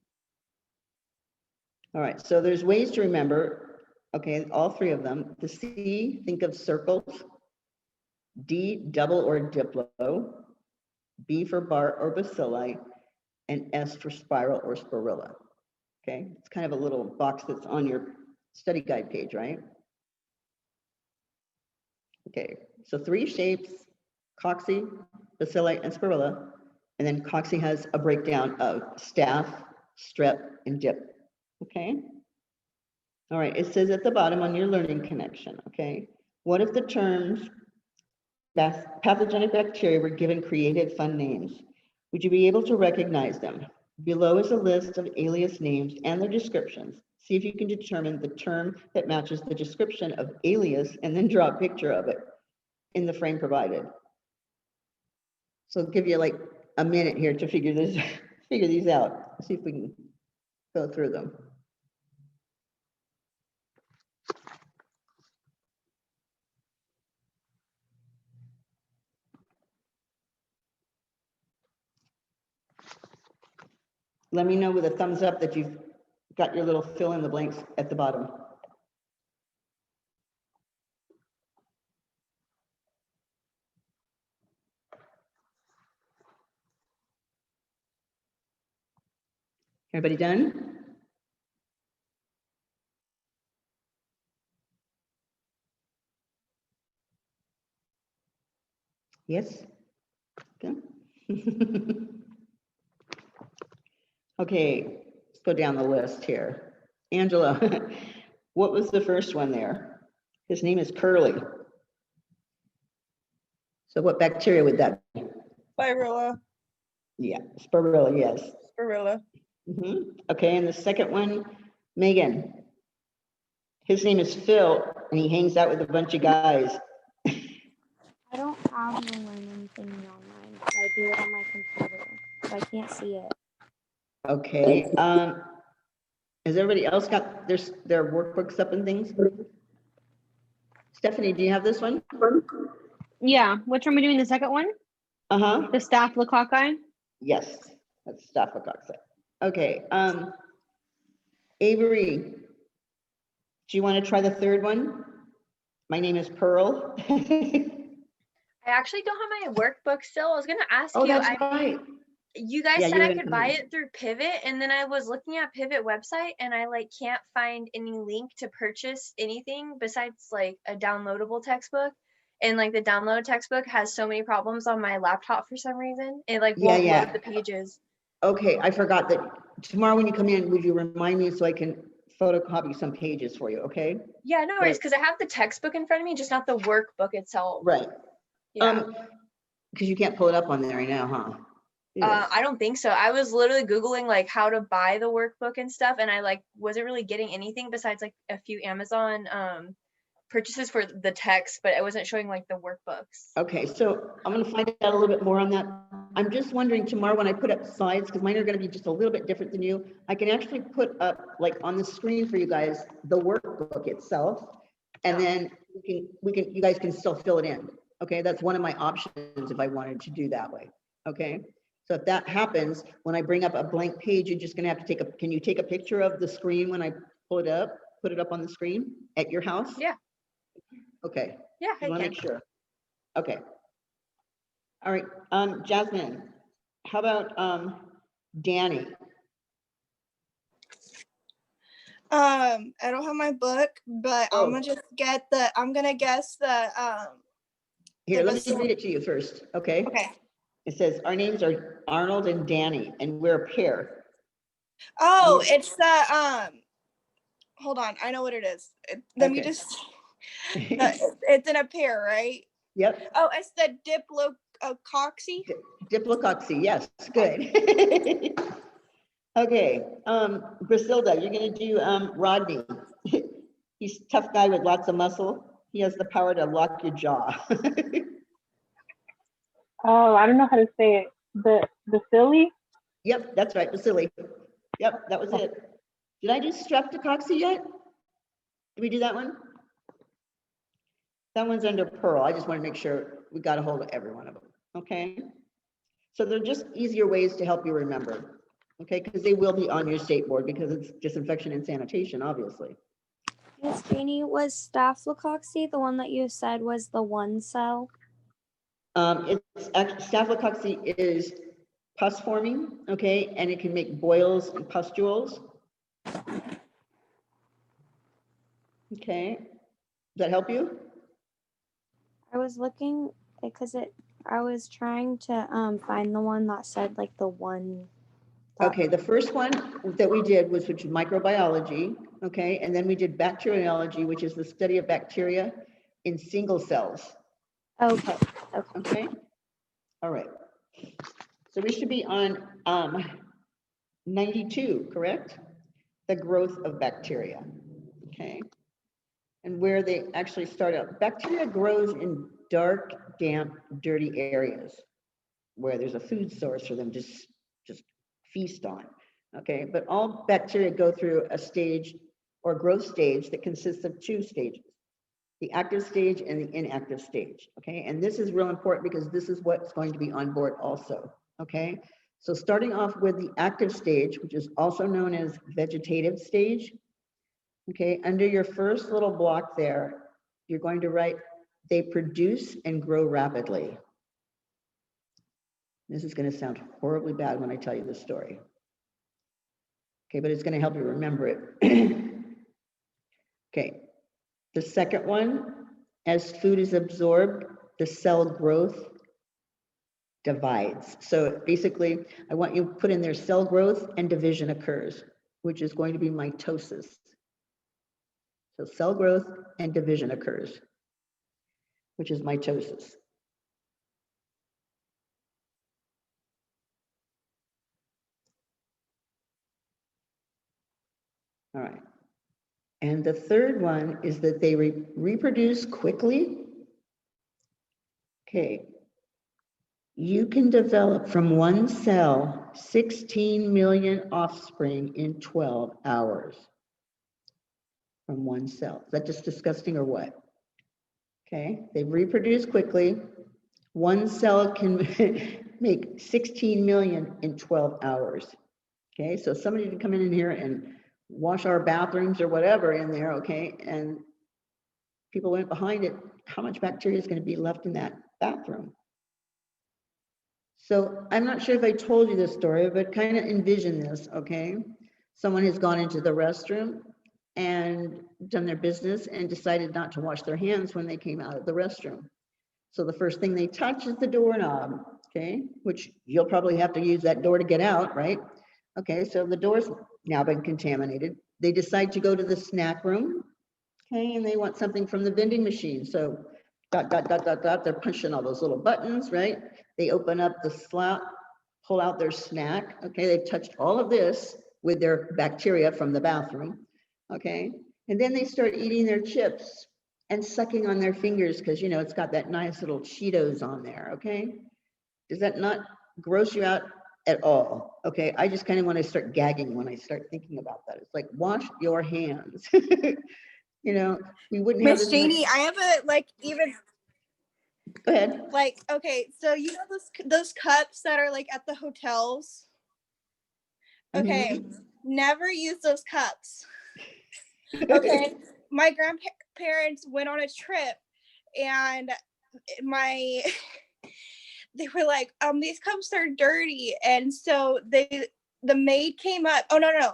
All right, so there's ways to remember, okay, all three of them. The C, think of circles. D, double or diplo. B for bar or bacilli, and S for spiral or spirilla. Okay, it's kind of a little box that's on your study guide page, right? Okay, so three shapes: cocci, bacilli, and spirilla. And then cocci has a breakdown of staph, strep, and dip. Okay. All right, it says at the bottom on your learning connection, okay, what if the terms pathogenic bacteria were given creative, fun names? Would you be able to recognize them? Below is a list of alias names and their descriptions. See if you can determine the term that matches the description of alias and then draw a picture of it in the frame provided. So I'll give you like a minute here to figure these out. See if we can go through them. Let me know with a thumbs up that you've got your little fill in the blanks at the bottom. Everybody done? Yes? Okay. Okay, let's go down the list here. Angela, what was the first one there? His name is Curly. So what bacteria would that be? Spirilla, Yeah, spirilla, yes. spirilla. Okay, and the second one, Megan. His name is Phil, and he hangs out with a bunch of guys. I don't have the learning thingy on mine, but I do it on my computer, so I can't see it. Okay, has everybody else got their workbooks up and things? Stephanie, do you have this one? Yeah, which one are we doing? The second one? Uh-huh. The staphylococci? Yes, that's staphylococcus. Okay, Avery, do you want to try the third one? My name is Pearl. I actually don't have my workbook still. I was gonna ask Oh, you. that's right. You guys Yeah, said you I were could gonna buy come in. it through Pivot, and then I was looking at Pivot website, and I can't find any link to purchase anything besides like a downloadable textbook. And like the download textbook has so many problems on my laptop for some reason. It won't load the pages. Okay, I forgot that tomorrow when you come in, would you remind me so I can photocopy some pages for you, okay? Yeah, no worries, because I have the textbook in front of me, just not the workbook itself. Right. Yeah. Because you can't pull it up on there right now, huh? Yes. I don't think so. I was literally Googling how to buy the workbook and stuff, and I wasn't really getting anything besides a few Amazon purchases for the text, but I wasn't showing the workbooks. Okay, so I'm gonna find out a little bit more on that. I'm just wondering tomorrow when I put up slides, because mine are gonna be just a little bit different than you, I can actually put up on the screen for you guys, the workbook itself. And then you guys can still fill it in. Okay, that's one of my options if I wanted to do that way. Okay, so if that happens, when I bring up a blank page, you're just gonna have to can you take a picture of the screen when I pull it up, put it up on the screen at your house? Yeah. Okay. Yeah, I want to make sure. Okay. All right. Jasmine, how about Danny? I don't have my book, but I'm gonna just I'm gonna guess the Here, let me bacil- read it to you first. Okay. Okay. It says our names are Arnold and Danny, and we're a pair. Oh, it's the hold on, I know what it is. Let me Okay. just it's in a pair, right? Yep. Oh, it's the diplococcus. Diplococci. Yes. Good. Okay, Griselda, you're gonna do Rodney. He's a tough guy with lots of muscle. He has the power to lock your jaw. Oh, I don't know how to say it. The Philly? Yep, that's right, Vasily. Yep, that was it. Did I do streptococcus yet? Did we do that one? That one's under Pearl. I just want to make sure we got a hold of every one of them, okay? So they're just easier ways to help you remember, okay? Because they will be on your state board because it's disinfection and sanitation, obviously. Miss Jeannie, was Staphylococcus the one that you said was the one cell? It's actually, staphylococcus is pus forming, okay? And it can make boils and pustules. Okay, does that help you? I was looking because I was trying to find the one that said like the one. Okay, the first one that we did was which is microbiology, okay? And then we did bacteriology, which is the study of bacteria in single cells, Okay. okay? All right. So we should be on 92, correct? The growth of bacteria, okay? And where they actually start out. Bacteria grows in dark, damp, dirty areas where there's a food source for them to just feast on, okay? But all bacteria go through a stage or growth stage that consists of two stages, the active stage and the inactive stage, okay? And this is real important because this is what's going to be on board also, okay? So starting off with the active stage, which is also known as vegetative stage, okay, under your first little block there, you're going to write, they produce and grow rapidly. This is going to sound horribly bad when I tell you this story. Okay, but it's going to help you remember it. Okay, the second one, as food is absorbed, the cell growth divides. So basically, I want you to put in there cell growth and division occurs, which is going to be mitosis. So cell growth and division occurs, which is mitosis. All right. And the third one is that they reproduce quickly. Okay. You can develop from one cell 16 million offspring in 12 hours. From one cell. Is that just disgusting or what? Okay, they reproduce quickly. One cell can make 16 million in 12 hours. Okay, so somebody can come in here and wash our bathrooms or whatever in there, okay, and people went behind it, how much bacteria is going to be left in that bathroom? So I'm not sure if I told you this story, but kind of envision this, okay? Someone has gone into the restroom and done their business and decided not to wash their hands when they came out of the restroom. So the first thing they touch is the doorknob, okay? Which you'll probably have to use that door to get out, right? Okay, so the door's now been contaminated. They decide to go to the snack room, okay? And they want something from the vending machine. So dot, dot, dot, dot, dot, they're pushing all those little buttons, right? They open up the slot, pull out their snack, okay? They've touched all of this with their bacteria from the bathroom. Okay, and then they start eating their chips and sucking on their fingers because, you know, it's got that nice little Cheetos on there, okay? Does that not gross you out at all? Okay, I just kind of want to start gagging when I start thinking about that. It's like, wash your hands. You know, we wouldn't have Miss this much. Jeannie, I have a like even Go ahead. like okay, so you know those cups that are like at the hotels? Okay, never use those cups. Okay, my grandparents went on a trip and my they were like, these cups are dirty, and so the maid came up. Oh no,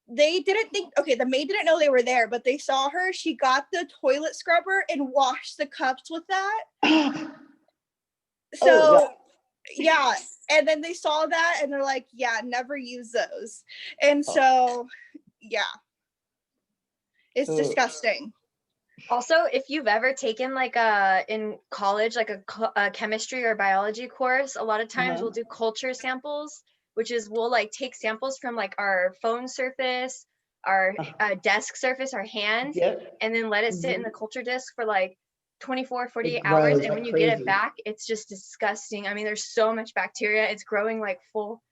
they didn't think. Okay, the maid didn't know they were there, but they saw her. She got the toilet scrubber and washed the cups with that. So God. yeah, and then they saw that and they're like, yeah, never use those. And so yeah, it's Oh. disgusting. Also, if you've ever taken like in college, like a chemistry or biology course, a lot of times we'll do culture samples which is we'll like take samples from like our phone surface, our desk surface, our hands, Yep. and then let it sit in Mhm. the culture disc for like 24, 48 It hours. grows And like when you get crazy. it back, it's just disgusting. I mean, there's so much bacteria. It's growing like full,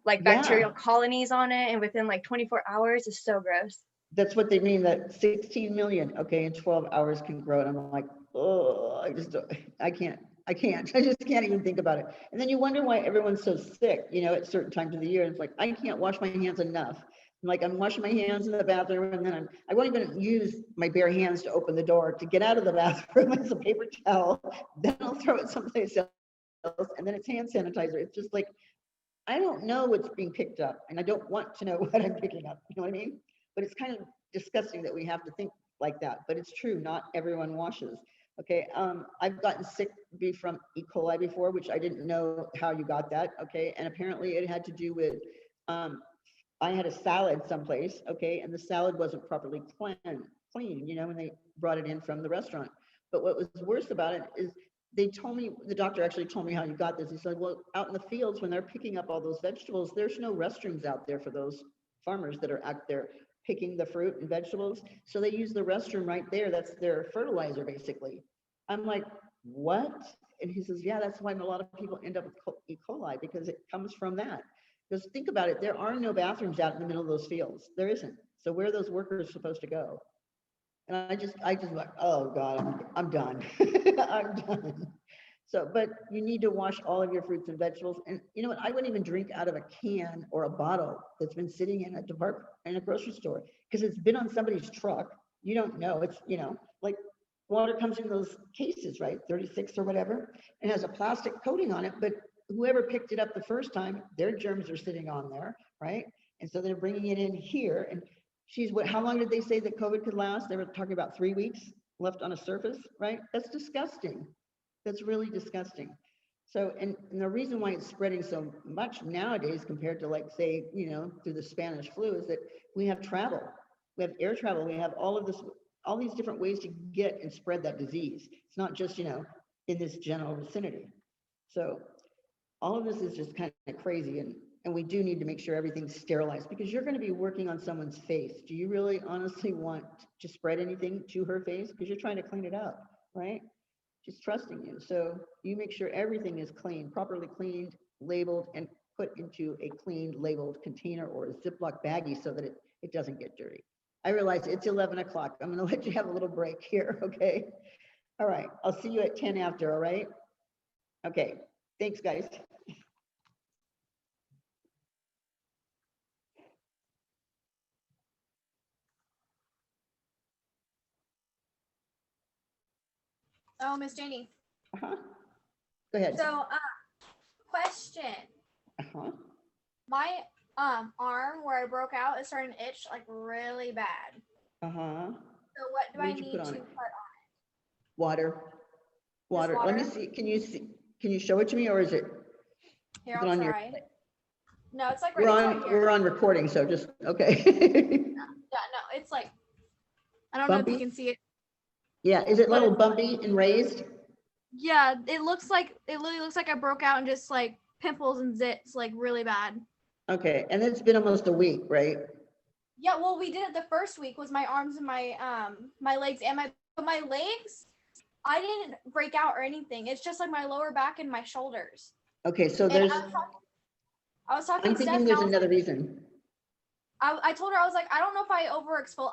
like Yeah. bacterial colonies on it. And within like 24 hours, it's so gross. That's what they mean, that 16 million, okay, in 12 hours can grow. And I'm like, oh, I can't, I just can't even think about it. And then you wonder why everyone's so sick, you know, at certain times of the year. It's like, I can't wash my hands enough. I'm washing my hands in the bathroom, and then I won't even use my bare hands to open the door to get out of the bathroom. It's a paper towel, then I'll throw it someplace else, and then it's hand sanitizer. It's just like, I don't know what's being picked up, and I don't want to know what I'm picking up. You know what I mean? But it's kind of disgusting that we have to think like that. But it's true, not everyone washes. Okay, I've gotten sick from E. coli before, which I didn't know how you got that. Okay, and apparently it had to do with I had a salad someplace. Okay, and the salad wasn't properly clean. You know, when they brought it in from the restaurant. But what was worse about it is they told me, the doctor actually told me how you got this. He said, well, out in the fields when they're picking up all those vegetables, there's no restrooms out there for those farmers that are out there picking the fruit and vegetables. So they use the restroom right there. That's their fertilizer, basically. I'm like, what? And he says, yeah, that's why a lot of people end up with E. coli, because it comes from that. Because think about it, there are no bathrooms out in the middle of those fields. There isn't. So where are those workers supposed to go? And I just like, oh God, I'm done. I'm done. So, but you need to wash all of your fruits and vegetables. And you know what? I wouldn't even drink out of a can or a bottle that's been sitting in a grocery store, because it's been on somebody's truck. You don't know. It's, you know, like water comes in those cases, right? 36 or whatever, and has a plastic coating on it. But whoever picked it up the first time, their germs are sitting on there, right? And so they're bringing it in here. And how long did they say that COVID could last? They were talking about 3 weeks left on a surface, right? That's disgusting. That's really disgusting. So, and the reason why it's spreading so much nowadays compared to, like, say, you know, through the Spanish flu, is that we have travel, we have air travel, we have all these different ways to get and spread that disease. It's not just, you know, in this general vicinity. So all of this is just kind of crazy. And we do need to make sure everything's sterilized, because you're going to be working on someone's face. Do you really honestly want to spread anything to her face? Because you're trying to clean it up, right? Just trusting you. So you make sure everything is clean, properly cleaned, labeled, and put into a cleaned, labeled container or a Ziploc baggie so that it doesn't get dirty. I realize it's 11 o'clock. I'm going to let you have a little break here, okay? All right, I'll see you at 10 after, all right? Okay, thanks, guys. Oh, Miss Janie. Uh-huh. Go ahead. So, question. Uh-huh. My arm where I broke out is starting to itch like really bad. Uh-huh. So what do I need to put on it? Water. Water. water? Let me see. Can you show it to me, or is it? Here, is it I'll on your- try. No, it's like We're right on here. we're on recording, so just okay. Yeah, no, it's like, I don't know if Bumpy? you can see it. Yeah, is it a little bumpy and raised? Yeah, it literally looks like I broke out and just like pimples and zits, like really bad. Okay, and it's been almost a week, right? Yeah, well, we did it the first week, was my arms and my legs, and my legs, I didn't break out or anything. It's just like my lower back and my shoulders. Okay, so And there's, I was talking I'm to Steph, thinking and there's I was another like, reason. I told her, I was like, I don't know if I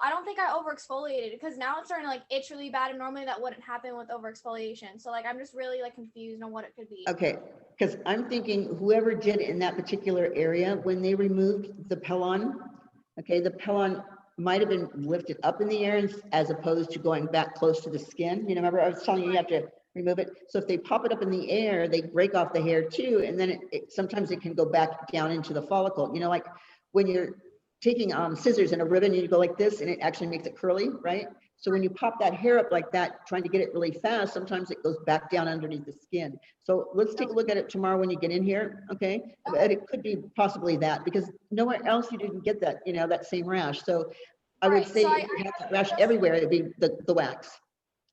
don't think I over exfoliated, because now it's starting to like itch really bad, and normally that wouldn't happen with over exfoliation. So like I'm just really like confused on what it could be. Okay, because I'm thinking whoever did in that particular area, when they removed the pelon, okay, the pelon might have been lifted up in the air as opposed to going back close to the skin. You know, remember I was telling you, you have to remove it. So if they pop it up in the air, they break off the hair too, and then sometimes it can go back down into the follicle. You know, like when you're taking scissors and a ribbon, you go like this, and it actually makes it curly, right? So when you pop that hair up like that, trying to get it really fast, sometimes it goes back down underneath the skin. So let's take a look at it tomorrow when you get in here, okay? But it could be possibly that, because nowhere else you didn't get that, you know, that same rash. So I would say if you have that rash everywhere, it'd be the wax.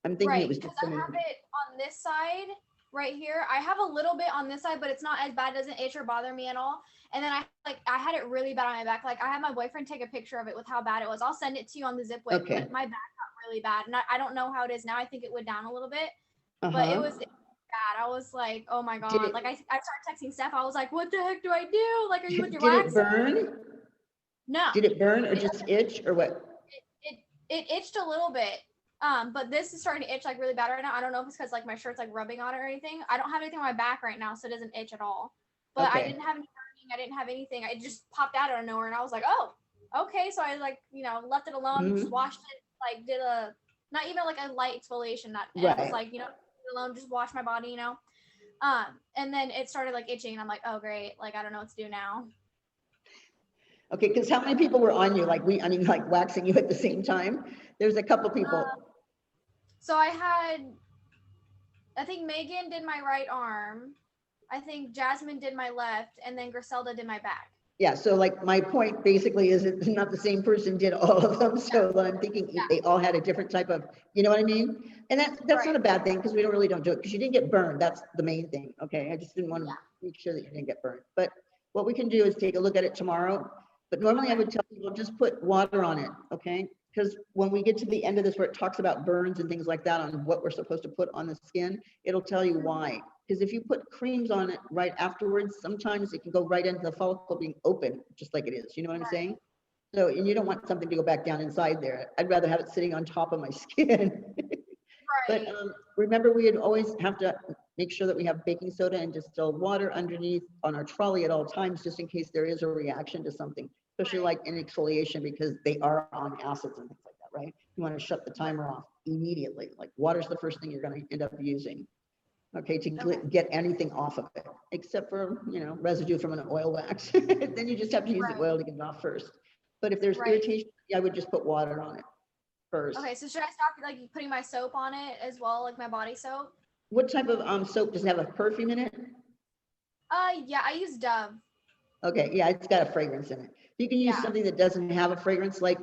I'm thinking it was just because I have it on this side, right here. I have a little bit on this side, but it's not as bad. It doesn't itch or bother me at all. And then I had it really bad on my back. Like I had my boyfriend take a picture of it with how bad it was. I'll send it to you on the zip wave. Okay. But my back got really bad, and I don't know how it is now. I think it went down a little bit, but Uh-huh. it was bad. I was like, oh my Did god. it- Like I started texting Steph. I was like, what the heck do I do? Like, are you with your Did it wax? burn? No. Did it burn or just itch or what? It itched a little bit. But this is starting to itch like really bad right now. I don't know if it's because like my shirt's like rubbing on it or anything. I don't have anything on my back right now, so it doesn't itch at all. But I Okay. didn't have any burning. I didn't have anything. It just popped out of nowhere, and I was like, oh, okay. So I like left it alone, just Mhm. washed it, like did a not even like a light exfoliation. Not and it Right. was like leave it alone, just wash my body, and then it started like itching, and I'm like, oh great, like I don't know what to do now. Okay, because how many people were on you? Like like waxing you at the same time? There's a couple people. So I think Megan did my right arm. I think Jasmine did my left, and then Griselda did my back. Yeah, so like my point basically is it's not the same person did all of them. So I'm thinking they all had a different type of, you know what I mean? And that's not a bad thing because we don't do it because you didn't get burned. That's the main thing. Okay, I just didn't want to make sure that you didn't get burned. But what we can do is take a look at it tomorrow. But normally I would tell people just put water on it, okay? Because when we get to the end of this where it talks about burns and things like that on what we're supposed to put on the skin, it'll tell you why. Because if you put creams on it right afterwards, sometimes it can go right into the follicle being open, just like it is. You know what I'm saying? So, and you don't want something to go back down inside there. I'd rather have it sitting on top of my skin. But remember, we would always have to make sure that we have baking soda and distilled water underneath on our trolley at all times, just in case there is a reaction to something, especially like in exfoliation, because they are on acids and things like that, right? You want to shut the timer off immediately. Like water's the first thing you're going to end up using. Okay, to get anything off of it, except for, residue from an oil wax. Then you just have to use the oil to get it off first. But if there's irritation, I would just put water on it first. Okay, so should I stop like putting my soap on it as well, like my body soap? What type of soap, does it have a perfume in it? Yeah, I use Dove. Okay, yeah, it's got a fragrance in it. You can use something that doesn't have a fragrance, like,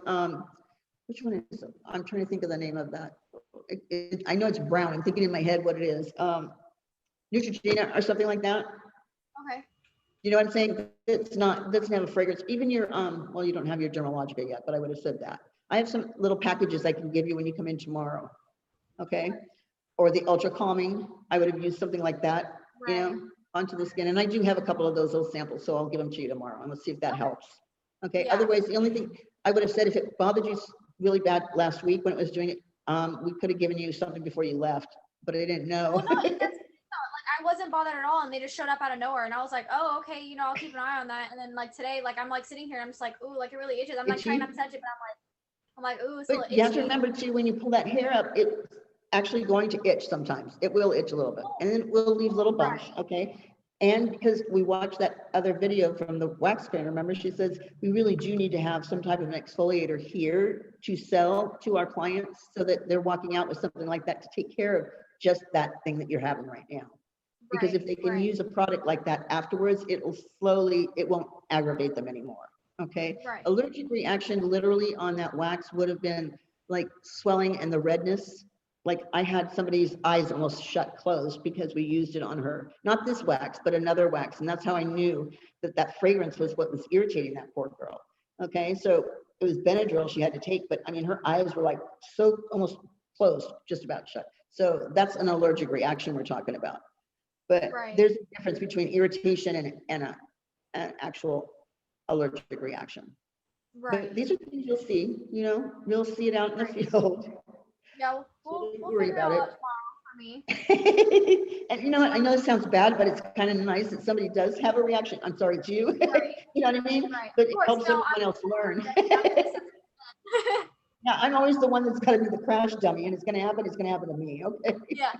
which one is it? I'm trying to think of the name of that. I know it's brown. I'm thinking in my head what it is. Neutrogena or something like that. Okay. You know what I'm saying? It's not, doesn't have a fragrance. Even your, well, you don't have your Dermalogica yet, but I would have said that. I have some little packages I can give you when you come in tomorrow. Okay. Or the ultra calming. I would have used something like that, onto the skin. And I do have a couple of those little samples, so I'll give them to you tomorrow and let's see if that helps. Okay. Otherwise, the only thing I would have said, if it bothered you really bad last week when it was doing it, we could have given you something before you left, but I didn't know. Well, no, that's like I wasn't bothered at all, and they just showed up out of nowhere, and I was like, oh, okay, I'll keep an eye on that. And then like today, like I'm like sitting here, and I'm just like, ooh, like it really itches. I'm like trying not to touch it, but I'm like, ooh, it's a little But you have to itchy. remember too, when you pull that hair up, it's actually going to itch sometimes. It will itch a little bit, and then we'll leave little bumps, okay? And because we watched that other video from the wax queen, remember, she says, we really do need to have some type of an exfoliator here to sell to our clients so that they're walking out with something like that to take care of just that thing that you're having right now. Because if they can use a product like that afterwards, it won't aggravate them anymore, okay? Allergic reaction literally on that wax would have been like swelling and the redness. Like I had somebody's eyes almost shut closed because we used it on her, not this wax, but another wax. And that's how I knew that fragrance was what was irritating that poor girl. Okay, so it was Benadryl she had to take, but I mean, her eyes were like so almost closed, just about shut. So that's an allergic reaction we're talking about. But there's a difference between irritation and an actual allergic reaction. But these are things you'll see, you'll see it out in the field. Yeah, we'll worry figure about it it. out tomorrow for me. And you know what? I know it sounds bad, but it's kind of nice that somebody does have a reaction. I'm sorry, to you. You know what I mean? But it helps everyone else learn. Yeah, I'm always the one that's got to be the crash dummy, and it's going to happen to me. Okay. Yeah.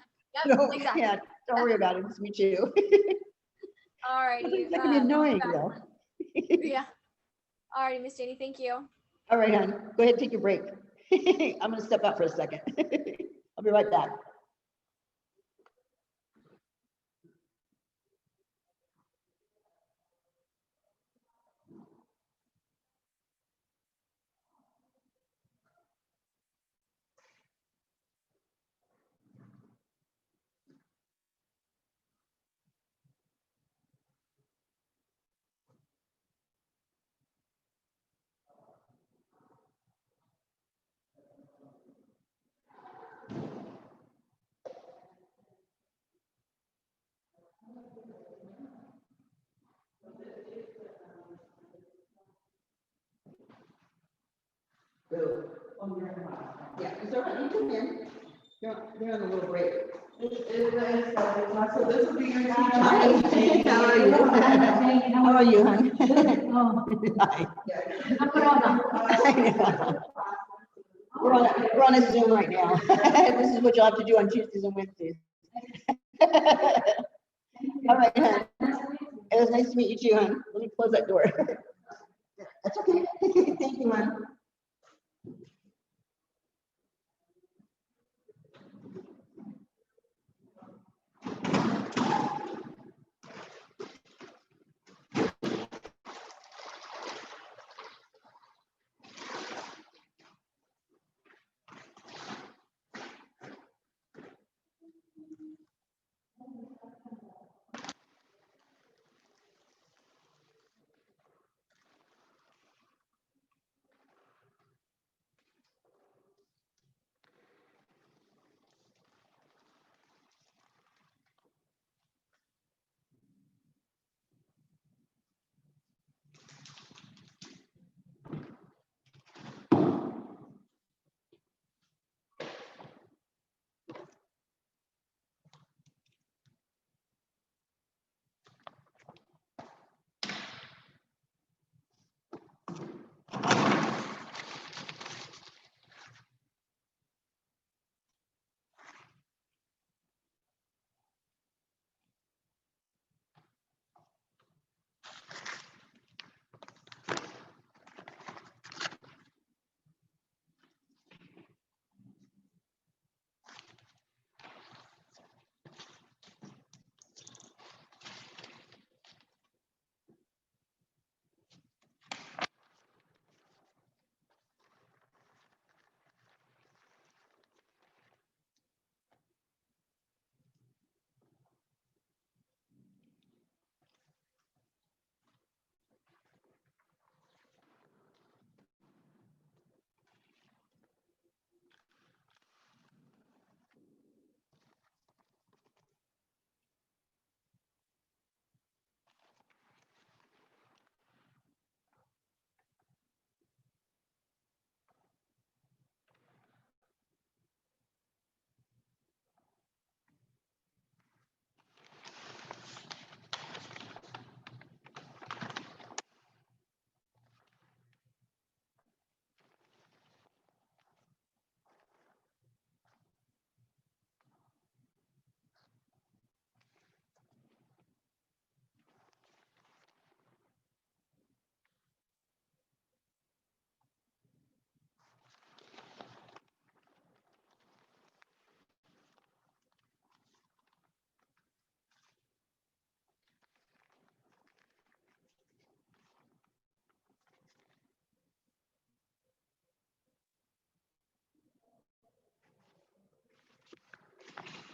Yep, exactly. Yeah, don't worry about it. It's me too. All right. That can be annoying, though. Yeah. All right, Miss Janie, thank you. All right, hon. Go ahead, take your break. I'm going to step out for a second. I'll be right back. Yeah, it's all right, you come in. They're on a little break. So this will be your teacher. Hi, how are you? How are you, hon? Hi. I know. We're on a Zoom right now. This is what you'll have to do on Tuesdays and Wednesdays. All right, hon. It was nice to meet you too, hon. Let me close that door. That's okay. Thank you, hon.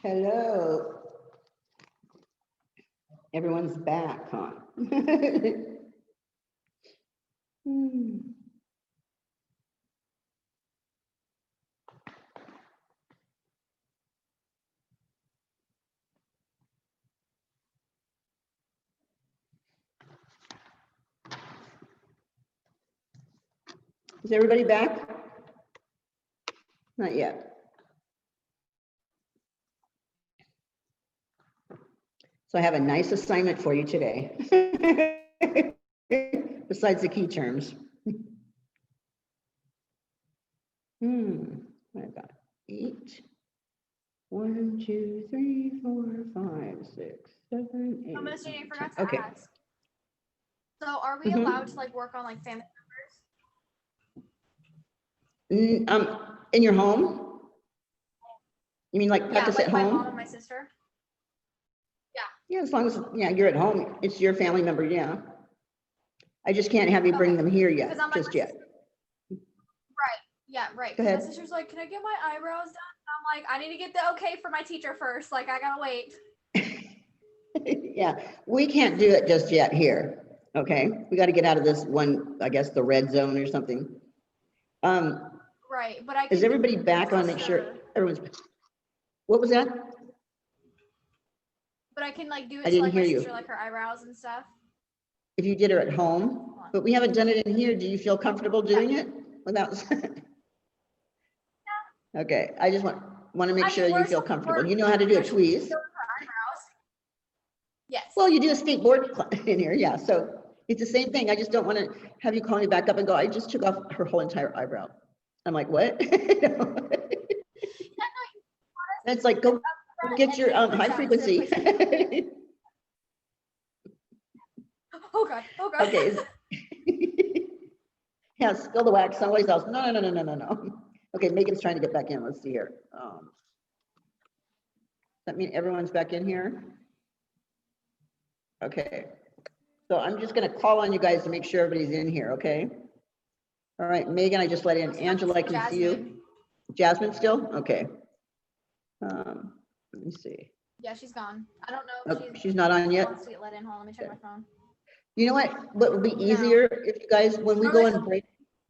Hello. Everyone's back, huh? Hmm. Is everybody back? Not yet. So I have a nice assignment for you today. Besides the key terms. I've got 8. 1, 2, 3, 4, 5, 6, 7, 8. Oh, Miss Jenny, I forgot to Okay. ask. So are we Mhm. allowed to like work on like family In your home? You mean like members? practice like at my home? mom and my sister. Yeah, as long as, yeah, you're at home, it's your family member, yeah. I just can't have you bring Okay. them here yet, Because I'm like, just yet. Yeah, right. Go 'Cause my ahead. sister's like, can I get my eyebrows done? I'm like, I need to get the okay from my teacher first. Like, I gotta wait. Yeah, we can't do it just yet here, okay? We got to get out of this one, I guess, the red zone or something. Right, but I Is can everybody do back? I want to make sure sister. everyone's, what was that? But I can like do I it to didn't like my hear you. sister, like her eyebrows and stuff. If you did it at home, but we haven't done it in here, do you feel comfortable doing it without? Okay, I just want to make I sure mean, you we're feel so- comfortable. we're- You know how to do a we're tweeze. still with her eyebrows. Yes. Well, you do a skateboard in here, yeah. So it's the same thing. I just don't want to have you call me back up and go, I just took off her whole entire eyebrow. I'm like, what? That's like, go get your high frequency. Oh God. Oh God. Okay. Yeah, spill the wax someplace else. No, no, no, no, no, no, no. Okay, Megan's trying to get back in. Let's see here. Does that mean everyone's back in here? Okay. So I'm just gonna call on you guys to make sure everybody's in here, okay? All right, Megan, I just let in. Angela, I can see you. Jasmine still? Okay. Let me see. Yeah, she's gone. I don't know Oh, if she's not on yet? wants to get let in. Hold on, let me check my phone. You know what would be easier if you guys, when we go on break,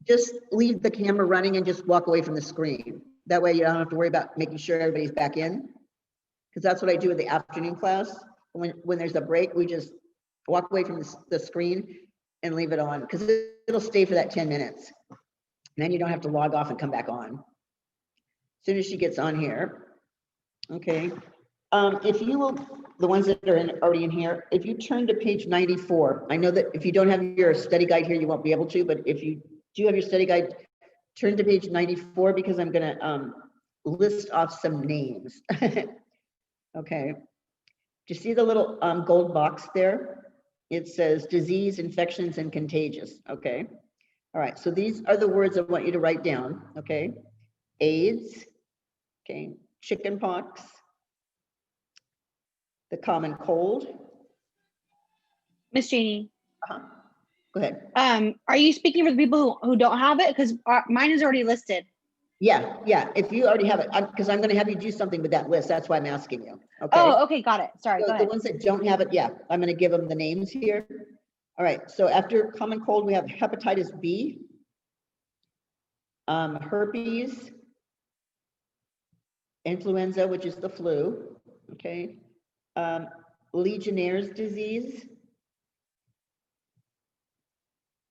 just leave the camera running and just walk away from the screen. That way you don't have to worry about making sure everybody's back in. Because that's what I do with the afternoon class. When there's a break, we just walk away from the screen and leave it on, because it'll stay for that 10 minutes. And then you don't have to log off and come back on. As soon as she gets on here. Okay. If you will, the ones that are already in here, if you turn to page 94, I know that if you don't have your study guide here, you won't be able to, but if you do have your study guide, turn to page 94, because I'm gonna list off some names. Okay. Do you see the little gold box there? It says disease, infections, and contagious. Okay. All right. So these are the words I want you to write down. Okay. AIDS. Okay. Chickenpox. The common cold. Miss Jeannie, Go ahead. are you speaking for the people who don't have it? Because mine is already listed. Yeah, yeah. If you already have it, because I'm going to have you do something with that list. That's why I'm asking you. Okay. Oh, okay, got it. Sorry, So go the ahead. ones that don't have it, yeah, I'm going to give them the names here. All right. So after common cold, we have hepatitis B, herpes, influenza, which is the flu. Okay. Legionnaire's disease,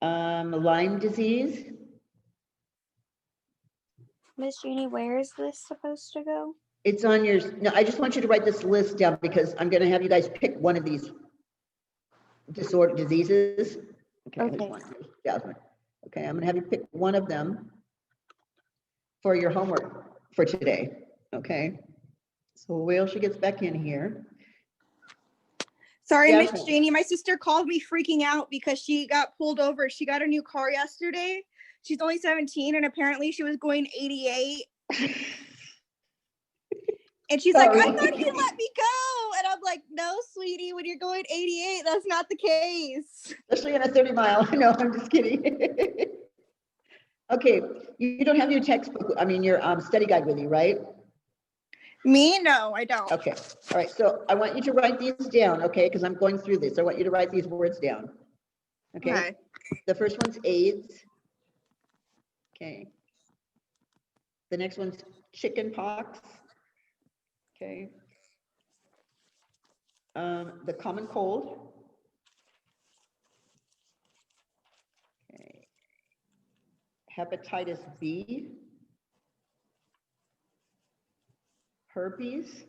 Lyme disease. Miss Jeannie, where is this supposed to go? It's on yours. No, I just want you to write this list down, because I'm going to have you guys pick one of these diseases. Okay. Okay. Jasmine. Okay, I'm going to have you pick one of them for your homework for today. Okay. So wait she gets back in here. Sorry, Yeah, Miss okay. Janie. My sister called me freaking out because she got pulled over. She got a new car yesterday. She's only 17 and apparently she was going 88. And she's like, I thought he let me go. And I'm like, no, sweetie, when you're going 88, that's not the case. Especially in a 30-mile. No, I'm just kidding. Okay, you don't have your textbook, I mean, your study guide with you, right? Me? No, I don't. Okay, all right. So I want you to write these down, okay? Because I'm going through this. I want you to write these words down. Okay. The first one's AIDS. Okay. The next one's chicken pox. Okay. The common cold. Okay. Hepatitis B. Herpes.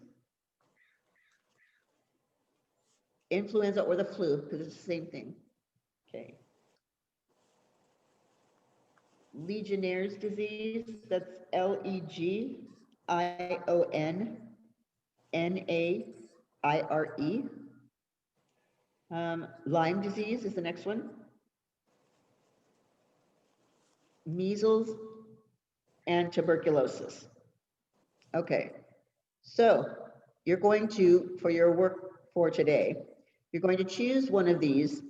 Influenza or the flu, because it's the same thing. Okay. Legionnaire's disease, that's Legionnare. Lyme disease is the next one. Measles and tuberculosis. Okay, so you're going to, for your work for today, you're going to choose one of these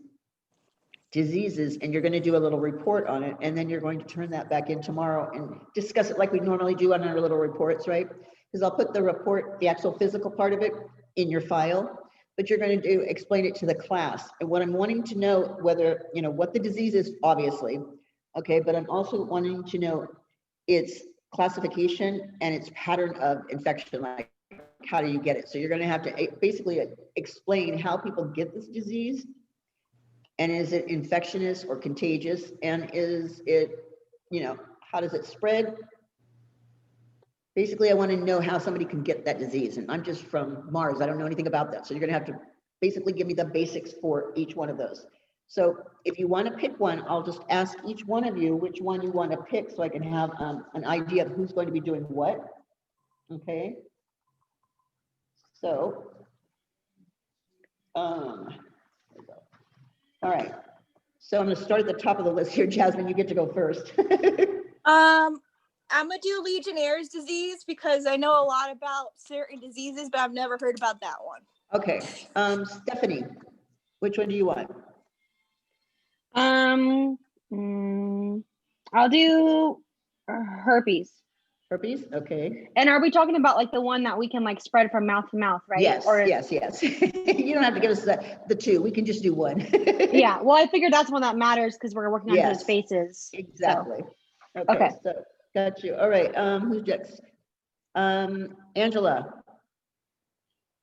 diseases and you're going to do a little report on it, and then you're going to turn that back in tomorrow and discuss it like we normally do on our little reports, right? Because I'll put the report, the actual physical part of it, in your file, but you're going to explain it to the class. And what I'm wanting to know, whether, you know, what the disease is, obviously, okay, but I'm also wanting to know its classification and its pattern of infection, like how do you get it? So you're going to have to basically explain how people get this disease, and is it infectious or contagious, and is it, you know, how does it spread, basically, I want to know how somebody can get that disease, and I'm just from Mars. I don't know anything about that. So you're going to have to basically give me the basics for each one of those. So if you want to pick one, I'll just ask each one of you which one you want to pick so I can have an idea of who's going to be doing what. Okay. So, all right. So I'm going to start at the top of the list here. Jasmine, you get to go first. I'm gonna do Legionnaire's disease because I know a lot about certain diseases, but I've never heard about that one. Okay. Stephanie, which one do you want? I'll do herpes. Herpes? Okay. And are we talking about like the one that we can like spread from mouth to mouth, right? Yes, Or yes. You don't have to give us the two. We can just do one. yeah. Well, I figured that's one that matters because we're working on Yes, those faces. exactly. So. Okay, so got you. All right. Who's next? Angela.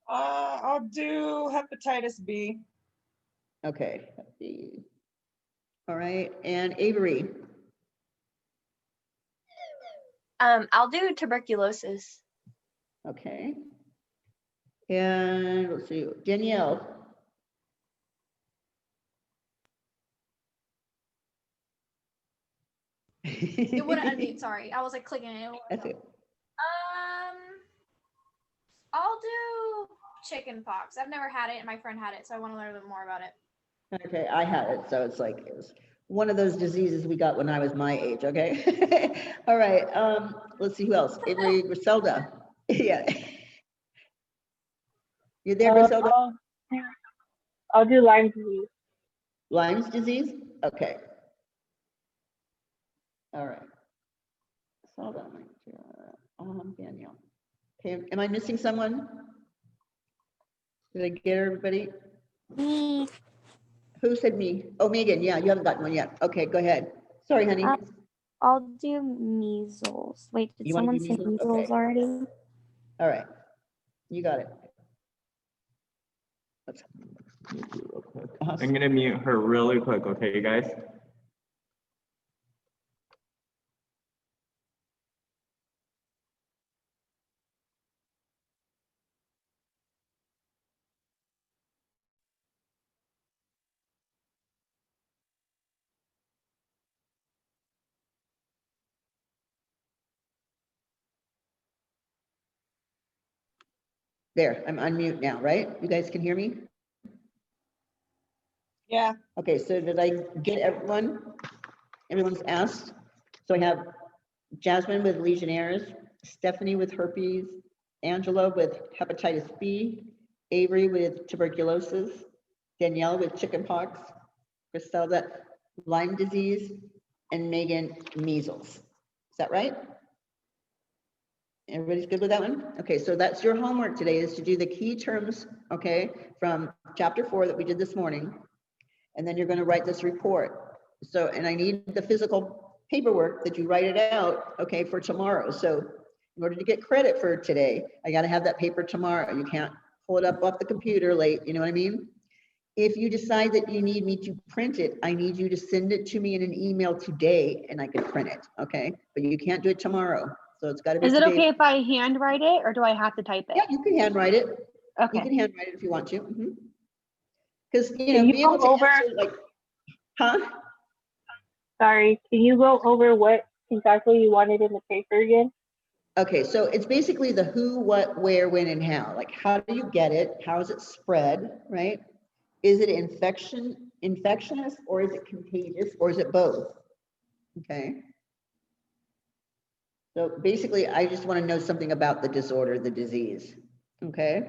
I'll do hepatitis B. Okay. All right. And Avery. I'll do tuberculosis. Okay. And let's see, Danielle. It wouldn't unmute. Sorry, I was like clicking it. That's it. I'll do chicken pox. I've never had it, and my friend had it, so I want to learn a bit more about it. Okay, I had it, so it's like it was one of those diseases we got when I was my age. Okay. All right. Let's see who else. Avery Griselda. Yeah. You there, Griselda? I'll do Lyme disease. Lyme's disease? Okay. All right. Hold on. Danielle. Okay, am I missing someone? Did I get everybody? Me. Who said me? Oh, Megan. Yeah, you haven't gotten one yet. Okay, go ahead. Sorry, honey. I'll do measles. Wait, did You wanna someone do say measles? measles Okay. already? All right. You got it. I'm gonna mute her really quick, okay, you guys? There, I'm on mute now, right? You guys can hear me? Yeah. Okay, so did I get everyone? Everyone's asked. So I have Jasmine with Legionnaires, Stephanie with herpes, Angela with hepatitis B, Avery with tuberculosis, Danielle with chickenpox, Griselda Lyme disease, and Megan measles. Is that right? Everybody's good with that one? Okay, so that's your homework today, is to do the key terms, okay, from chapter 4 that we did this morning. And then you're going to write this report. So, and I need the physical paperwork that you write it out, okay, for tomorrow. So in order to get credit for today, I got to have that paper tomorrow. You can't pull it up off the computer late, you know what I mean? If you decide that you need me to print it, I need you to send it to me in an email today and I can print it, okay? But you can't do it tomorrow. So it's got to be Is it today. okay if I handwrite it or do I have to type it? Yeah, you can handwrite it. Okay. You can handwrite it if you want to. Because, you know, Can you be able go to over- answer, like, huh? Sorry, can you go over what exactly you wanted in the paper again? Okay, so it's basically the who, what, where, when, and how. Like, how do you get it? How is it spread, right? Is it infectious, or is it contagious, or is it both? Okay. So basically, I just want to know something about the disorder, the disease. Okay.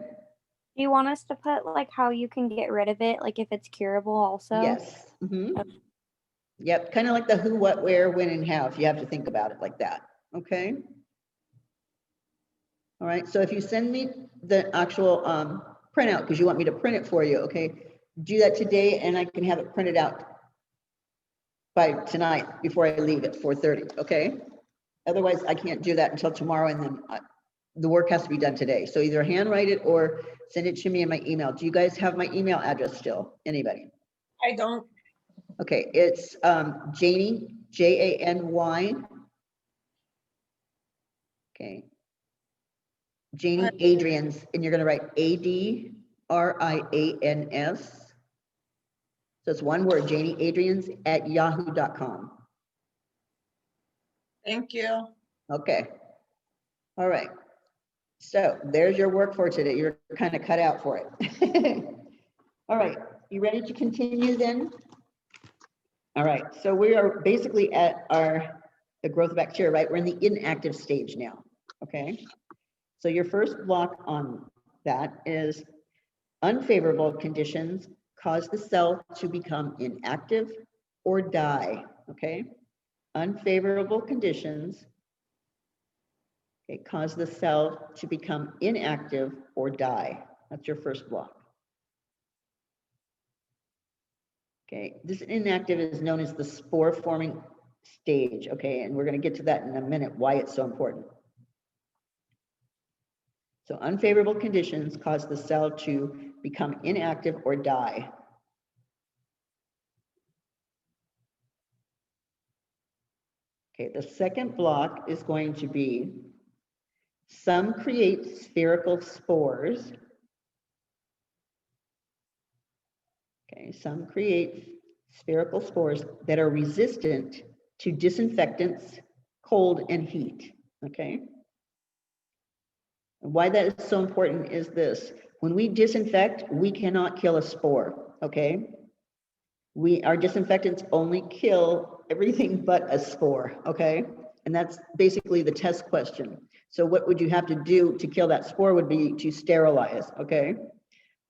Do you want us to put like how you can get rid of it, like if it's curable also? Yes. Yep. Kind of like the who, what, where, when, and how, if you have to think about it like that. Okay. All right. So if you send me the actual printout, because you want me to print it for you, okay, do that today and I can have it printed out by tonight before I leave at 4:30. Okay. Otherwise, I can't do that until tomorrow, and then the work has to be done today. So either handwrite it or send it to me in my email. Do you guys have my email address still? Anybody? I don't. Okay, it's Janie, Jany. Okay, Janie Adrian's, and you're gonna write ADRIANS. So it's one word, Janie Adrian's at yahoo.com. Thank you. Okay. All right. So there's your work for today. You're kind of cut out for it. All right. You ready to continue then? All right. So we are basically at the growth of bacteria, right? We're in the inactive stage now. Okay. So your first block on that is unfavorable conditions cause the cell to become inactive or die. Okay. Unfavorable conditions cause the cell to become inactive or die. That's your first block. Okay, this inactive is known as the spore forming stage. Okay, and we're going to get to that in a minute, why it's so important. So unfavorable conditions cause the cell to become inactive or die. Okay, the second block is going to be some create spherical spores. Okay, some create spherical spores that are resistant to disinfectants, cold, and heat. Okay. And why that is so important is this: when we disinfect, we cannot kill a spore. Okay. Our disinfectants only kill everything but a spore. Okay. And that's basically the test question. So what would you have to do to kill that spore would be to sterilize. Okay.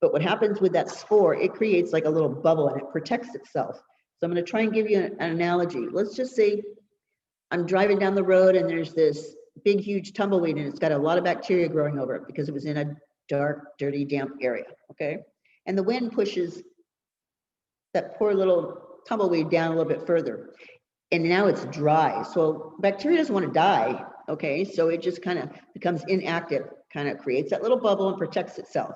But what happens with that spore, it creates like a little bubble and it protects itself. So I'm going to try and give you an analogy. Let's just say I'm driving down the road and there's this big, huge tumbleweed and it's got a lot of bacteria growing over it because it was in a dark, dirty, damp area. Okay. And the wind pushes that poor little tumbleweed down a little bit further. And now it's dry. So bacteria doesn't want to die. Okay. So it just kind of becomes inactive, kind of creates that little bubble and protects itself.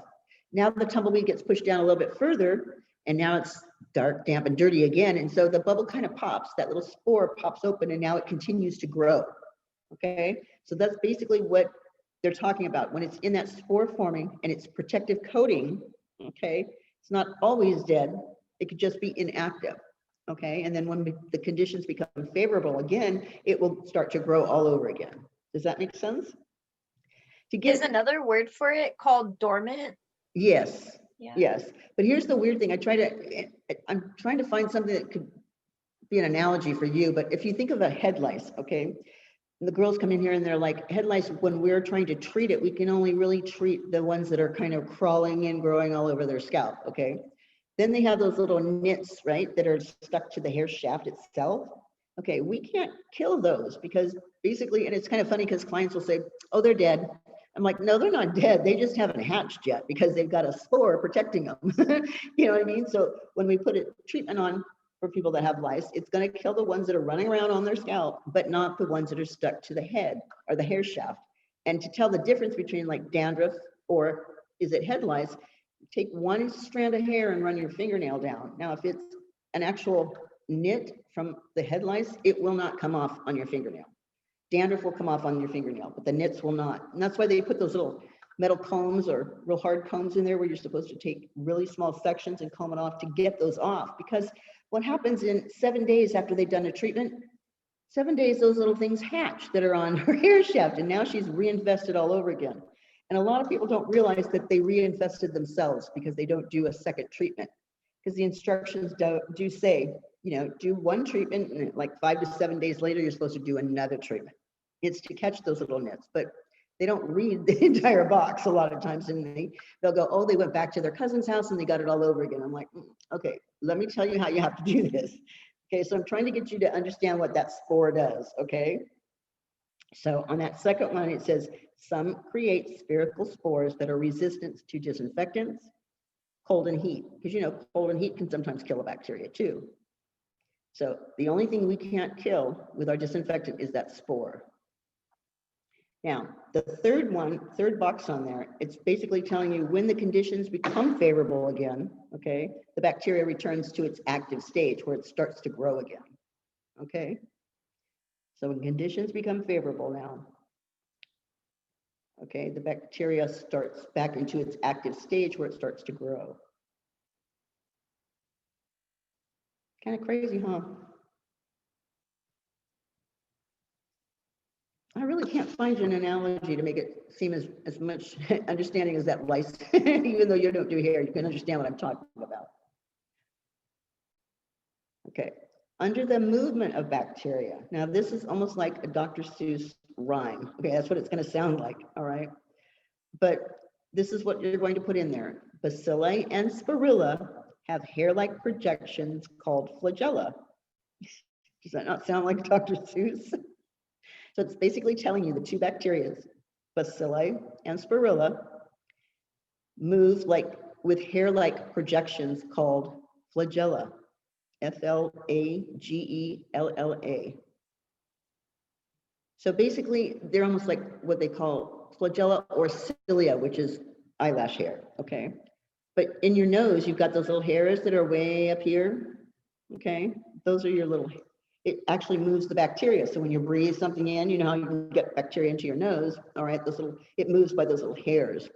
Now the tumbleweed gets pushed down a little bit further and now it's dark, damp, and dirty again. And so the bubble kind of pops, that little spore pops open and now it continues to grow. Okay, so that's basically what they're talking about. When it's in that spore forming and its protective coating, okay, it's not always dead. It could just be inactive. Okay, and then when the conditions become favorable again, it will start to grow all over again. Does that make sense? Is another word for it called dormant? Yes. Yeah. Yes. But here's the weird thing. I'm trying to find something that could be an analogy for you. But if you think of a head lice, okay, the girls come in here and they're like, head lice, when we're trying to treat it, we can only really treat the ones that are kind of crawling and growing all over their scalp. Okay. Then they have those little nits, right, that are stuck to the hair shaft itself. Okay. We can't kill those because basically, and it's kind of funny because clients will say, oh, they're dead. I'm like, no, they're not dead. They just haven't hatched yet because they've got a spore protecting them. You know what I mean? So when we put a treatment on for people that have lice, it's going to kill the ones that are running around on their scalp, but not the ones that are stuck to the head or the hair shaft. And to tell the difference between like dandruff or is it head lice, take one strand of hair and run your fingernail down. Now, if it's an actual nit from the head lice, it will not come off on your fingernail. Dandruff will come off on your fingernail, but the nits will not. And that's why they put those little metal combs or real hard combs in there where you're supposed to take really small sections and comb it off to get those off. Because what happens in 7 days after they've done a treatment, 7 days, those little things hatch that are on her hair shaft, and now she's reinfested all over again. And a lot of people don't realize that they reinfested themselves because they don't do a second treatment. Because the instructions do say, you know, do one treatment and like 5 to 7 days later, you're supposed to do another treatment. It's to catch those little nits, but they don't read the entire box a lot of times, and they'll go, oh, they went back to their cousin's house and they got it all over again. I'm like, okay, let me tell you how you have to do this. Okay, so I'm trying to get you to understand what that spore does, okay? So on that second one, it says, some create spherical spores that are resistant to disinfectants, cold and heat, because you know, cold and heat can sometimes kill a bacteria too. So the only thing we can't kill with our disinfectant is that spore. Now, the third box on there, it's basically telling you when the conditions become favorable again, okay, the bacteria returns to its active stage where it starts to grow again, okay? So when conditions become favorable now, Okay, the bacteria starts back into its active stage where it starts to grow. Kind of crazy, huh? I really can't find an analogy to make it seem as much understanding as that lice, even though you don't do hair, you can understand what I'm talking about. Okay, under the movement of bacteria. Now this is almost like a Dr. Seuss rhyme. Okay, that's what it's going to sound like, all right? But this is what you're going to put in there. Bacilli and spirilla have hair-like projections called flagella. Does that not sound like Dr. Seuss? So it's basically telling you the two bacteria, bacilli and spirilla, move like with hair-like projections called flagella, Flagella. So basically, they're almost like what they call flagella or cilia, which is eyelash hair, okay? But in your nose, you've got those little hairs that are way up here, okay? Those are your little, it actually moves the bacteria. So when you breathe something in, you know how you can get bacteria into your nose, all right? Those little, it moves by those little hairs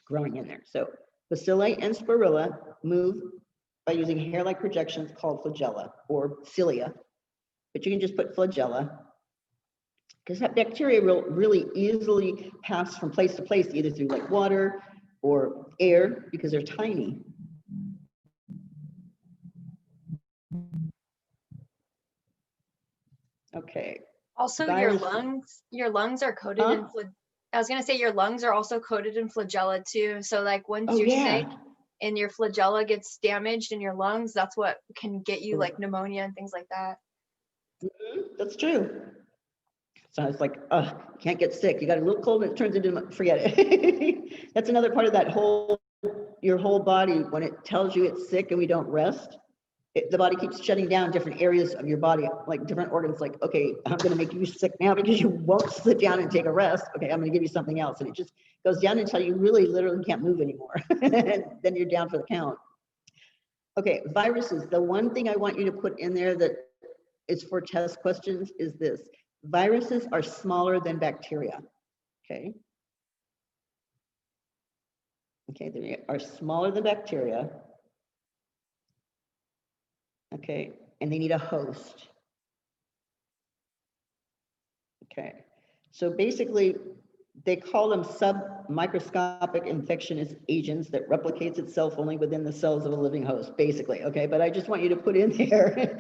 growing in there. So bacilli and spirilla move by using hair-like projections called flagella or cilia, but you can just put flagella because that bacteria will really easily pass from place to place, either through like water or air, because they're tiny. Okay. Also, Virus- your lungs are coated in I was gonna say your lungs are also coated in flagella too. So like once Oh, you're yeah. sick and your flagella gets damaged in your lungs, that's what can get you like pneumonia and things like that. That's true. So it's like, can't get sick. You got a little cold and it turns into, forget it. That's another part of that whole, your whole body, when it tells you it's sick and we don't rest, the body keeps shutting down different areas of your body, like different organs, like, okay, I'm gonna make you sick now because you won't sit down and take a rest. Okay, I'm gonna give you something else. And it just goes down until you really literally can't move anymore. And then you're down for the count. Okay, viruses. The one thing I want you to put in there that is for test questions is this. Viruses are smaller than bacteria, okay? Okay, they are smaller than bacteria. Okay, and they need a host. Okay, so basically, they call them submicroscopic infectious agents that replicates itself only within the cells of a living host, basically, okay? But I just want you to put in there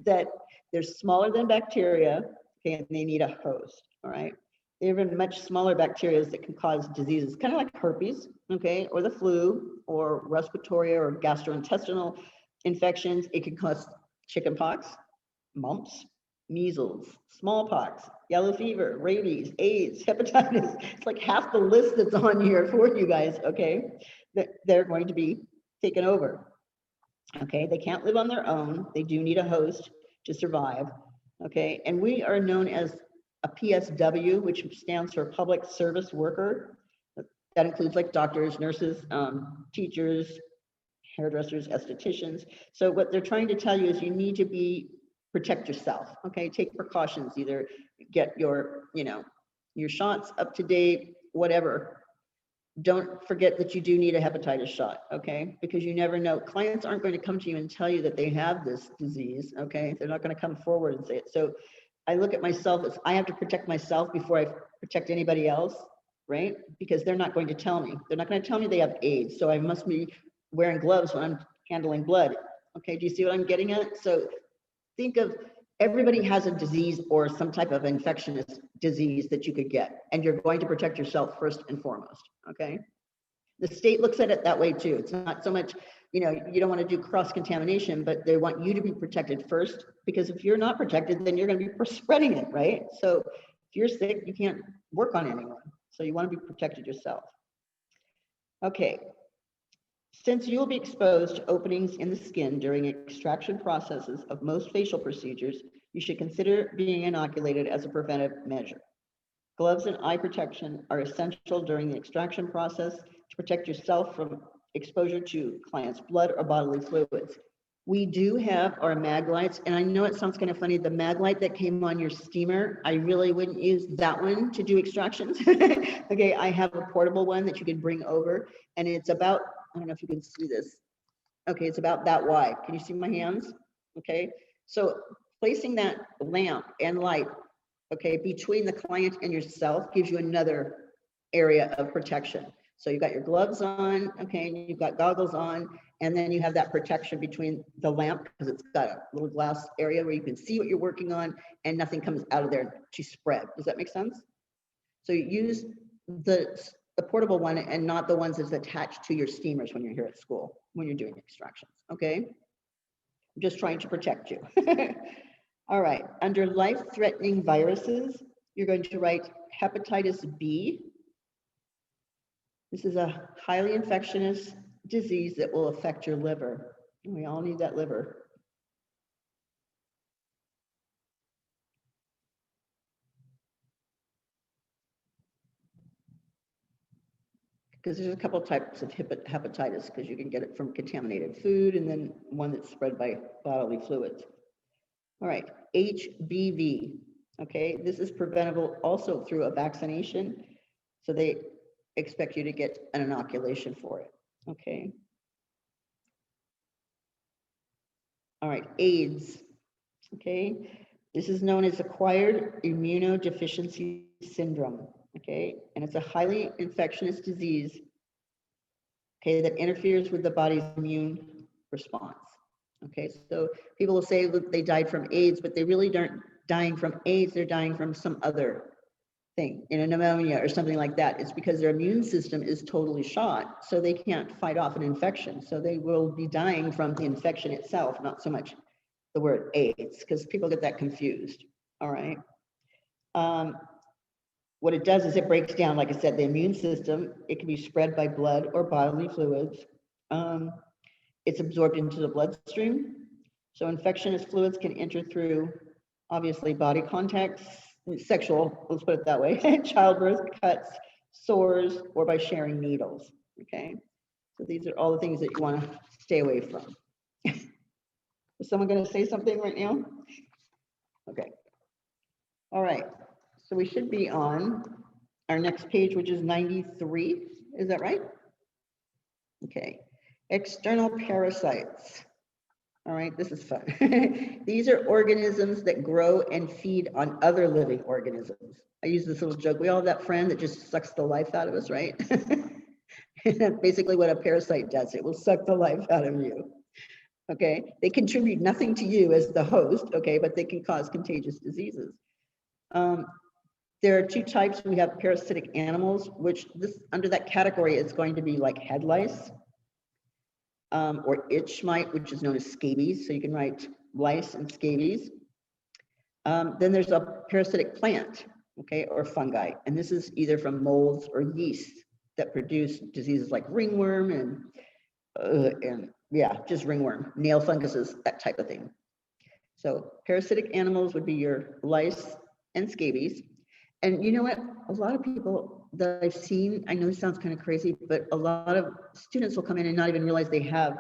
that they're smaller than bacteria, okay, and they need a host, all right? They're even much smaller bacteria that can cause diseases, kind of like herpes, okay, or the flu, or respiratory or gastrointestinal infections. It can cause chickenpox, mumps, measles, smallpox, yellow fever, rabies, AIDS, hepatitis. It's like half the list that's on here for you guys, okay, that they're going to be taken over. Okay, they can't live on their own. They do need a host to survive. Okay, and we are known as a PSW, which stands for public service worker. That includes like doctors, nurses, teachers, hairdressers, estheticians. So what they're trying to tell you is you need to protect yourself. Okay, take precautions, either get your, your shots up to date, whatever. Don't forget that you do need a hepatitis shot, okay? Because you never know. Clients aren't going to come to you and tell you that they have this disease, okay? They're not going to come forward and say it. So I look at myself as I have to protect myself before I protect anybody else, right? Because they're not going to tell me. They're not going to tell me they have AIDS. So I must be wearing gloves when I'm handling blood. Okay, do you see what I'm getting at? So think of, everybody has a disease or some type of infectious disease that you could get, and you're going to protect yourself first and foremost, okay? The state looks at it that way too. It's not so much, you don't want to do cross-contamination, but they want you to be protected first, because if you're not protected, then you're going to be spreading it, right? So if you're sick, you can't work on anyone. So you want to be protected yourself. Okay. Since you'll be exposed to openings in the skin during extraction processes of most facial procedures, you should consider being inoculated as a preventive measure. Gloves and eye protection are essential during the extraction process to protect yourself from exposure to clients' blood or bodily fluids. We do have our mag lights, and I know it sounds kind of funny, the mag light that came on your steamer, I really wouldn't use that one to do extractions. Okay, I have a portable one that you can bring over, and it's about, I don't know if you can see this. Okay, it's about that wide. Can you see my hands? Okay, so placing that lamp and light, okay, between the client and yourself gives you another area of protection. So you've got your gloves on, okay, and you've got goggles on, and then you have that protection between the lamp, because it's got a little glass area where you can see what you're working on and nothing comes out of there to spread. Does that make sense? So you use the portable one and not the ones that's attached to your steamers when you're here at school, when you're doing extractions, okay? I'm just trying to protect you. All right, under life-threatening viruses, you're going to write hepatitis B. This is a highly infectious disease that will affect your liver. We all need that liver. Because there's a couple types of hepatitis, because you can get it from contaminated food and then one that's spread by bodily fluids. All right, HBV, okay, this is preventable also through a vaccination. So they expect you to get an inoculation for it, okay? All right, AIDS, okay? This is known as acquired immunodeficiency syndrome, okay? And it's a highly infectious disease, okay, that interferes with the body's immune response, okay? So people will say that they died from AIDS, but they really aren't dying from AIDS, they're dying from some other thing, pneumonia or something like that. It's because their immune system is totally shot, so they can't fight off an infection. So they will be dying from the infection itself, not so much the word AIDS, because people get that confused, all right? What it does is it breaks down, like I said, the immune system. It can be spread by blood or bodily fluids. It's absorbed into the bloodstream. So infectious fluids can enter through, obviously, body contacts, sexual, let's put it that way, childbirth, cuts, sores, or by sharing needles, okay? So these are all the things that you want to stay away from. Is someone going to say something right now? Okay. All right. So we should be on our next page, which is 93. Is that right? Okay. External parasites. All right, this is fun. These are organisms that grow and feed on other living organisms. I use this little joke. We all have that friend that just sucks the life out of us, right? That's basically what a parasite does. It will suck the life out of you. Okay, they contribute nothing to you as the host, okay, but they can cause contagious diseases. There are two types. We have parasitic animals, which this under that category is going to be like head lice. Or itch mite, which is known as scabies. So you can write lice and scabies. Then there's a parasitic plant, okay, or fungi. And this is either from molds or yeast that produce diseases like ringworm and yeah, just ringworm, nail funguses, that type of thing. So parasitic animals would be your lice and scabies. And you know what? A lot of people that I've seen, I know this sounds kind of crazy, but a lot of students will come in and not even realize they have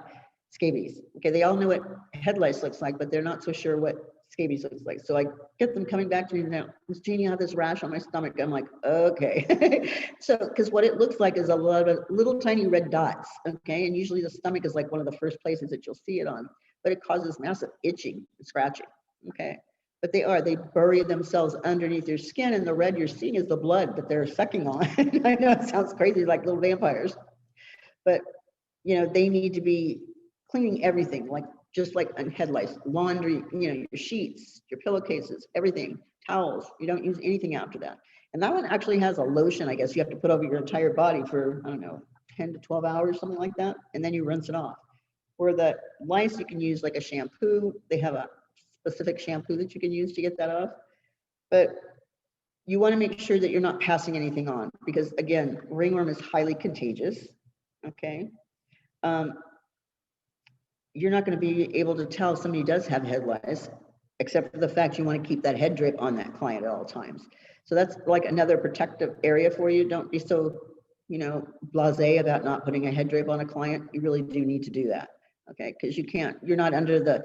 scabies. Okay, they all know what head lice looks like, but they're not so sure what scabies looks like. So I get them coming back to me now, Ms. Jeannie, I have this rash on my stomach. I'm like, okay. So, because what it looks like is a lot of little tiny red dots, okay? And usually the stomach is like one of the first places that you'll see it on, but it causes massive itching and scratching, okay? But they bury themselves underneath your skin, and the red you're seeing is the blood that they're sucking on. I know it sounds crazy, like little vampires, but you know, they need to be cleaning everything, like just like on head lice, laundry, you know, your sheets, your pillowcases, everything, towels. You don't use anything after that. And that one actually has a lotion, I guess you have to put over your entire body for, I don't know, 10 to 12 hours, something like that, and then you rinse it off. For the lice, you can use like a shampoo. They have a specific shampoo that you can use to get that off. But you want to make sure that you're not passing anything on, because again, ringworm is highly contagious, okay? You're not going to be able to tell if somebody does have head lice, except for the fact you want to keep that head drape on that client at all times. So that's like another protective area for you. Don't be so, you know, blasé about not putting a head drape on a client. You really do need to do that. okay? Because you're not under the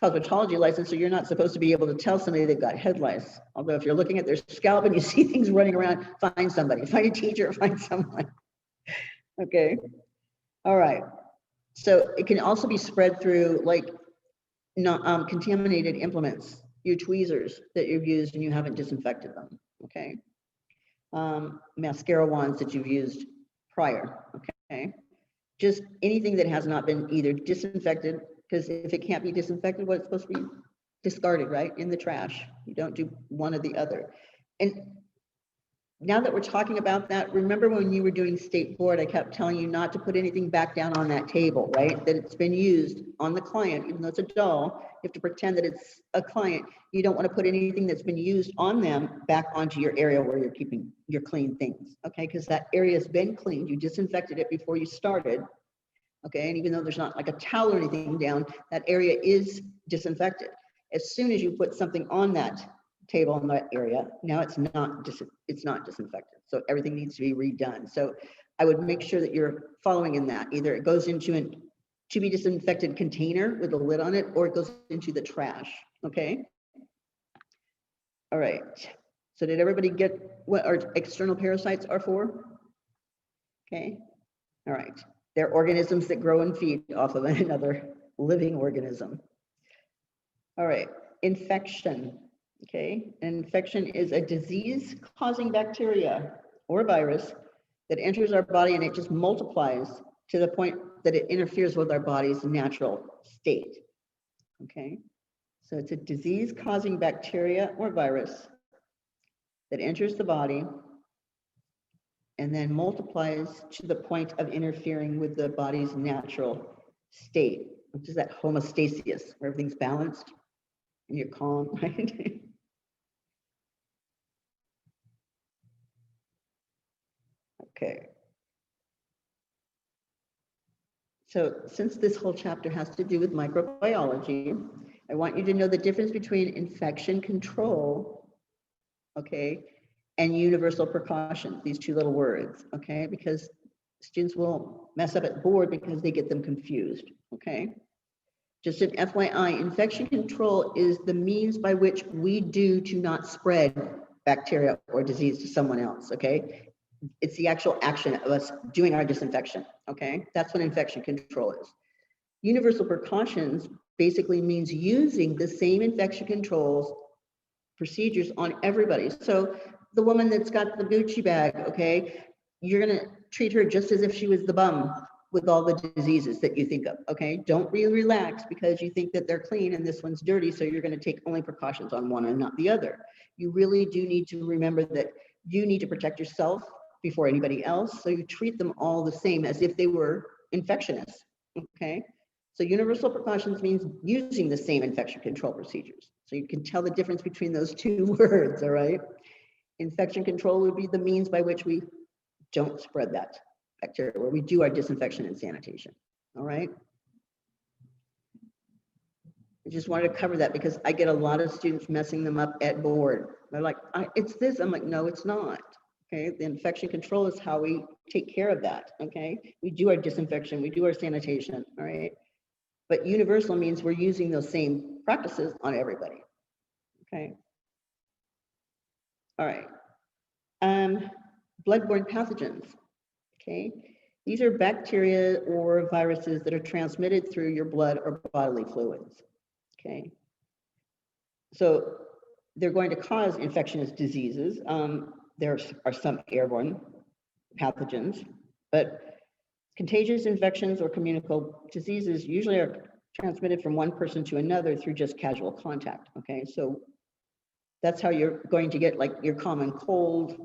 cosmetology license, so you're not supposed to be able to tell somebody they've got head lice. Although if you're looking at their scalp and you see things running around, find somebody, find a teacher, find someone. Okay, all right. So it can also be spread through like not contaminated implements, your tweezers that you've used and you haven't disinfected them, okay? Mascara wands that you've used prior, okay? Just anything that has not been either disinfected, because if it can't be disinfected, well, it's supposed to be discarded, right? In the trash. You don't do one or the other. And now that we're talking about that, remember when you were doing state board, I kept telling you not to put anything back down on that table, right? That it's been used on the client, even though it's a doll, you have to pretend that it's a client. You don't want to put anything that's been used on them back onto your area where you're keeping your clean things, okay? Because that area has been cleaned, you disinfected it before you started, okay? And even though there's not like a towel or anything down, that area is disinfected. As soon as you put something on that table in that area, now it's not disinfected. So everything needs to be redone. So I would make sure that you're following in that. Either it goes into an to be disinfected container with a lid on it, or it goes into the trash, okay? All right, so did everybody get what our external parasites are for? Okay, all right. They're organisms that grow and feed off of another living organism. All right, infection. Okay, an infection is a disease-causing bacteria or virus that enters our body and it just multiplies to the point that it interferes with our body's natural state. Okay, so it's a disease-causing bacteria or virus that enters the body and then multiplies to the point of interfering with the body's natural state, which is that homeostasis, where everything's balanced and you're calm, right? Okay. So since this whole chapter has to do with microbiology, I want you to know the difference between infection control, okay, and universal precautions, these two little words, okay, because students will mess up at board because they get them confused, okay? Just an FYI, infection control is the means by which we do to not spread bacteria or disease to someone else, okay? It's the actual action of us doing our disinfection, okay? That's what infection control is. Universal precautions basically means using the same infection controls procedures on everybody. So the woman that's got the Gucci bag, okay, you're gonna treat her just as if she was the bum with all the diseases that you think of, okay? Don't really relax because you think that they're clean and this one's dirty, so you're gonna take only precautions on one and not the other. You really do need to remember that you need to protect yourself before anybody else, so you treat them all the same as if they were infectionists, okay? So universal precautions means using the same infection control procedures. So you can tell the difference between those two words, all right? Infection control would be the means by which we don't spread that bacteria, where we do our disinfection and sanitation, all right? I just wanted to cover that because I get a lot of students messing them up at board. They're like, it's this. I'm like, no, it's not. Okay, the infection control is how we take care of that. Okay, we do our disinfection, we do our sanitation. All right, but universal means we're using those same practices on everybody. Okay. All right. Bloodborne pathogens. Okay, these are bacteria or viruses that are transmitted through your blood or bodily fluids. Okay, so they're going to cause infectious diseases. There are some airborne pathogens, but contagious infections or communicable diseases usually are transmitted from one person to another through just casual contact, okay? So that's how you're going to get like your common cold,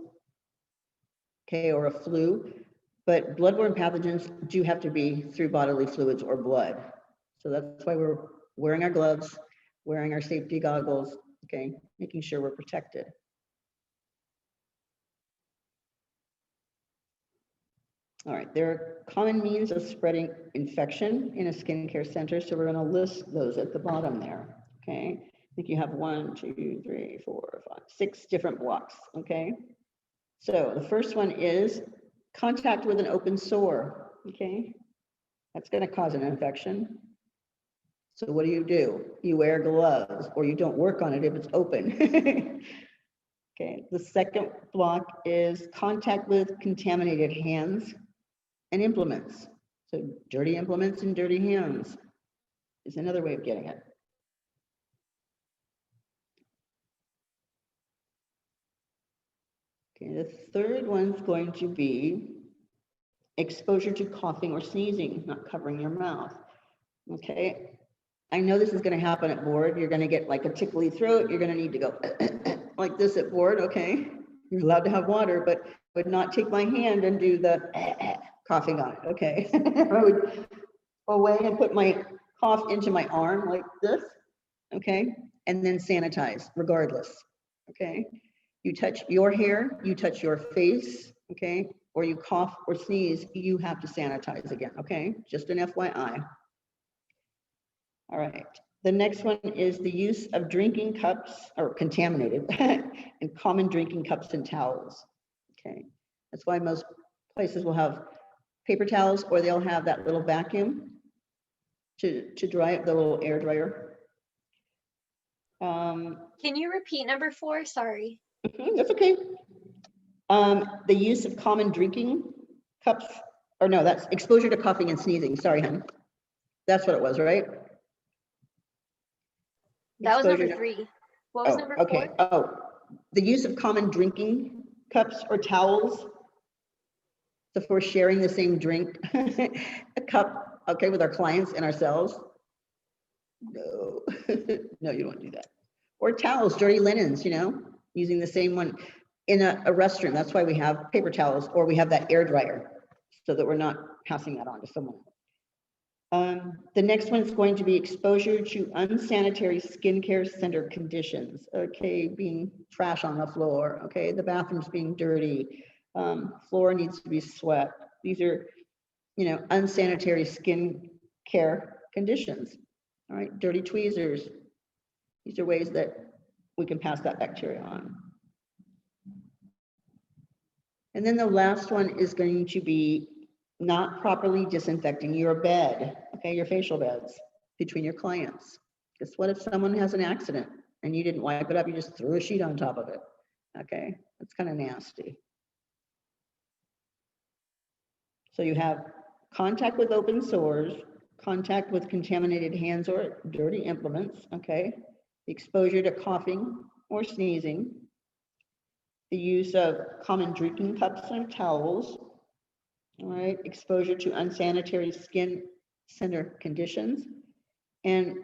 okay, or a flu, but bloodborne pathogens do have to be through bodily fluids or blood. So that's why we're wearing our gloves, wearing our safety goggles, okay, making sure we're protected. All right, there are common means of spreading infection in a skincare center, so we're going to list those at the bottom there, okay? I think you have 1, 2, 3, 4, 5, 6 different blocks, okay? So the first one is contact with an open sore, okay? That's going to cause an infection. So what do? You wear gloves, or you don't work on it if it's open. Okay, the second block is contact with contaminated hands and implements. So dirty implements and dirty hands is another way of getting it. Okay, the third one's going to be exposure to coughing or sneezing, not covering your mouth. Okay, I know this is going to happen at board. You're going to get like a tickly throat. You're going to need to go like this at board. Okay, you're allowed to have water, but I would not take my hand and do the coughing on it. Okay, I would go away and put my cough into my arm like this. Okay, and then sanitize regardless. Okay, you touch your hair, you touch your face. Okay, or you cough or sneeze, you have to sanitize again. Okay, just an FYI. All right, the next one is the use of drinking cups or contaminated and common drinking cups and towels. Okay, that's why most places will have paper towels, or they'll have that little vacuum to dry up, the little air dryer. Can you repeat number 4? Sorry. That's okay. The use of common drinking cups, or no, that's exposure to coughing and sneezing. Sorry, hon. That's what it was, right? That was Exposure number to- 3. What was number 4? Okay. Oh, the use of common drinking cups or towels. So if we're sharing the same drink, a cup, okay, with our clients and ourselves. No, no, you don't want to do that. Or towels, dirty linens, you know, using the same one in a restroom. That's why we have paper towels, or we have that air dryer so that we're not passing that on to someone else. The next one is going to be exposure to unsanitary skincare center conditions. Okay, being trash on the floor. Okay, the bathroom's being dirty. Floor needs to be swept. These are, you know, unsanitary skin care conditions. All right, dirty tweezers. These are ways that we can pass that bacteria on. And then the last one is going to be not properly disinfecting your bed, okay, your facial beds between your clients. Because what if someone has an accident and you didn't wipe it up, you just threw a sheet on top of it? Okay, that's kind of nasty. So you have contact with open sores, contact with contaminated hands or dirty implements, okay, exposure to coughing or sneezing, the use of common drinking cups and towels, all right, exposure to unsanitary skin center conditions, and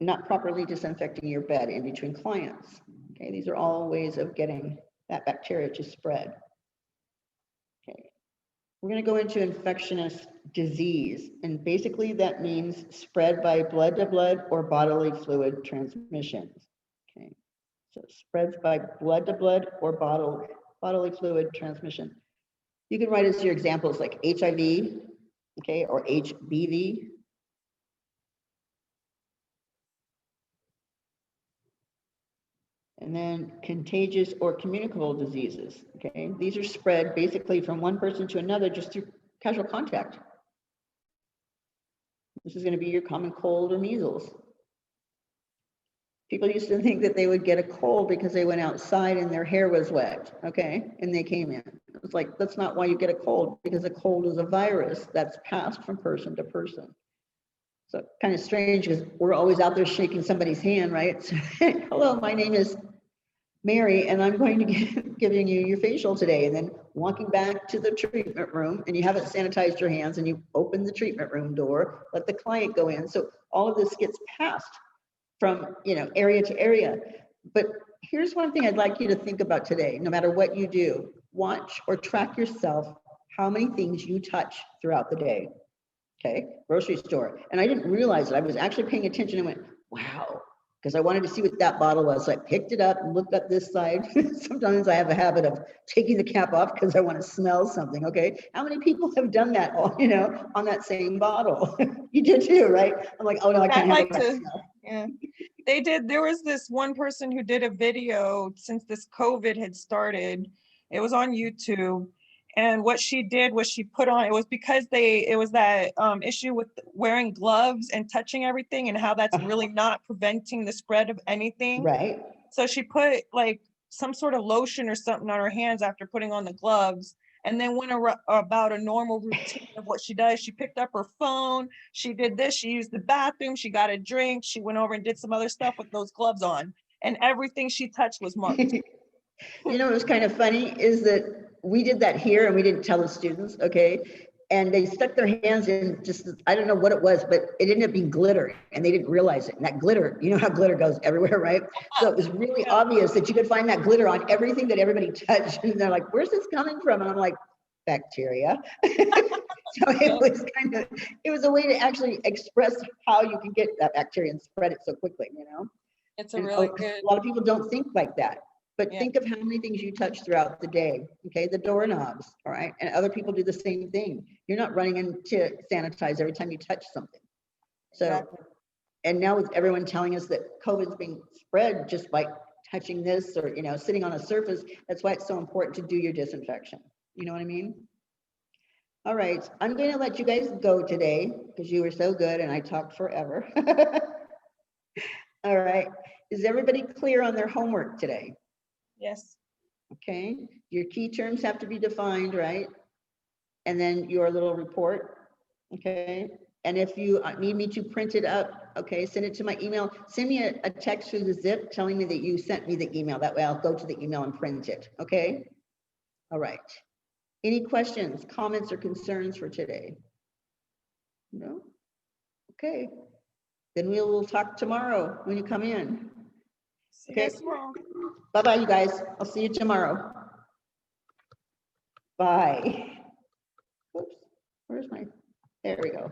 not properly disinfecting your bed in between clients. Okay, these are all ways of getting that bacteria to spread. Okay, we're going to go into infectious disease, and basically that means spread by blood to blood or bodily fluid transmissions. Okay, so spreads by blood to blood or bodily fluid transmission. You can write as your examples like HIV, okay, or HBV. And then contagious or communicable diseases, okay? These are spread basically from one person to another just through casual contact. This is going to be your common cold or measles. People used to think that they would get a cold because they went outside and their hair was wet, okay? And they came in. It's like, that's not why you get a cold, because a cold is a virus that's passed from person to person. So kind of strange because we're always out there shaking somebody's hand, right? So, hello, my name is Mary, and I'm going to be giving you your facial today. And then walking back to the treatment room, and you haven't sanitized your hands, and you open the treatment room door, let the client go in. So all of this gets passed from, you know, area to area. But here's one thing I'd like you to think about today. No matter what you do, watch or track yourself how many things you touch throughout the day. Okay, grocery store. And I didn't realize it. I was actually paying attention and went, wow, because I wanted to see what that bottle was. So I picked it up and looked up this side. Sometimes I have a habit of taking the cap off because I want to smell something. Okay, how many people have done that, all, you know, on that same bottle? You did too, right? I'm like, oh no, I can't I'd have like that to, smell. yeah. They did, there was this one person who did a video since this COVID had started. It was on YouTube, And what she did was she put on, it was because it was that issue with wearing gloves and touching everything and how that's really not preventing the spread of anything. Right. So she put like some sort of lotion or something on her hands after putting on the gloves, and then went about a normal routine of what she does. She picked up her phone, she did this, she used the bathroom, she got a drink, she went over and did some other stuff with those gloves on, and everything she touched was marked. You know, what's kind of funny is that we did that here and we didn't tell the students, okay? And they stuck their hands in just, I don't know what it was, but it ended up being glitter and they didn't realize it. And that glitter, you know how glitter goes everywhere, right? So it was really obvious that you could find that glitter on everything that everybody touched. And they're like, where's this coming from? And I'm like, bacteria. So it was a way to actually express how you can get that bacteria and spread it so quickly, you know? It's a And really a good, lot of people don't think like that. But Yeah. think of how many things you touch throughout the day, okay? The doorknobs, all right? And other people do the same thing. You're not running in to sanitize every time you touch something. So, Exactly. and now with everyone telling us that COVID's being spread just by touching this or, you know, sitting on a surface, that's why it's so important to do your disinfection. You know what I mean? All right, I'm going to let you guys go today because you were so good and I talked forever. All right, is everybody clear on their homework today? yes. Okay, your key terms have to be defined, right? And then your little report, okay? And if you need me to print it up, okay, send it to my email. Send me a text through the zip telling me that you sent me the email. That way I'll go to the email and print it, okay? All right. Any questions, comments, or concerns for today? No? Okay. Then we will talk tomorrow when you come in. See you Okay. guys tomorrow. Bye-bye, you guys. I'll see you tomorrow. Bye. Oops, where's my, there we go.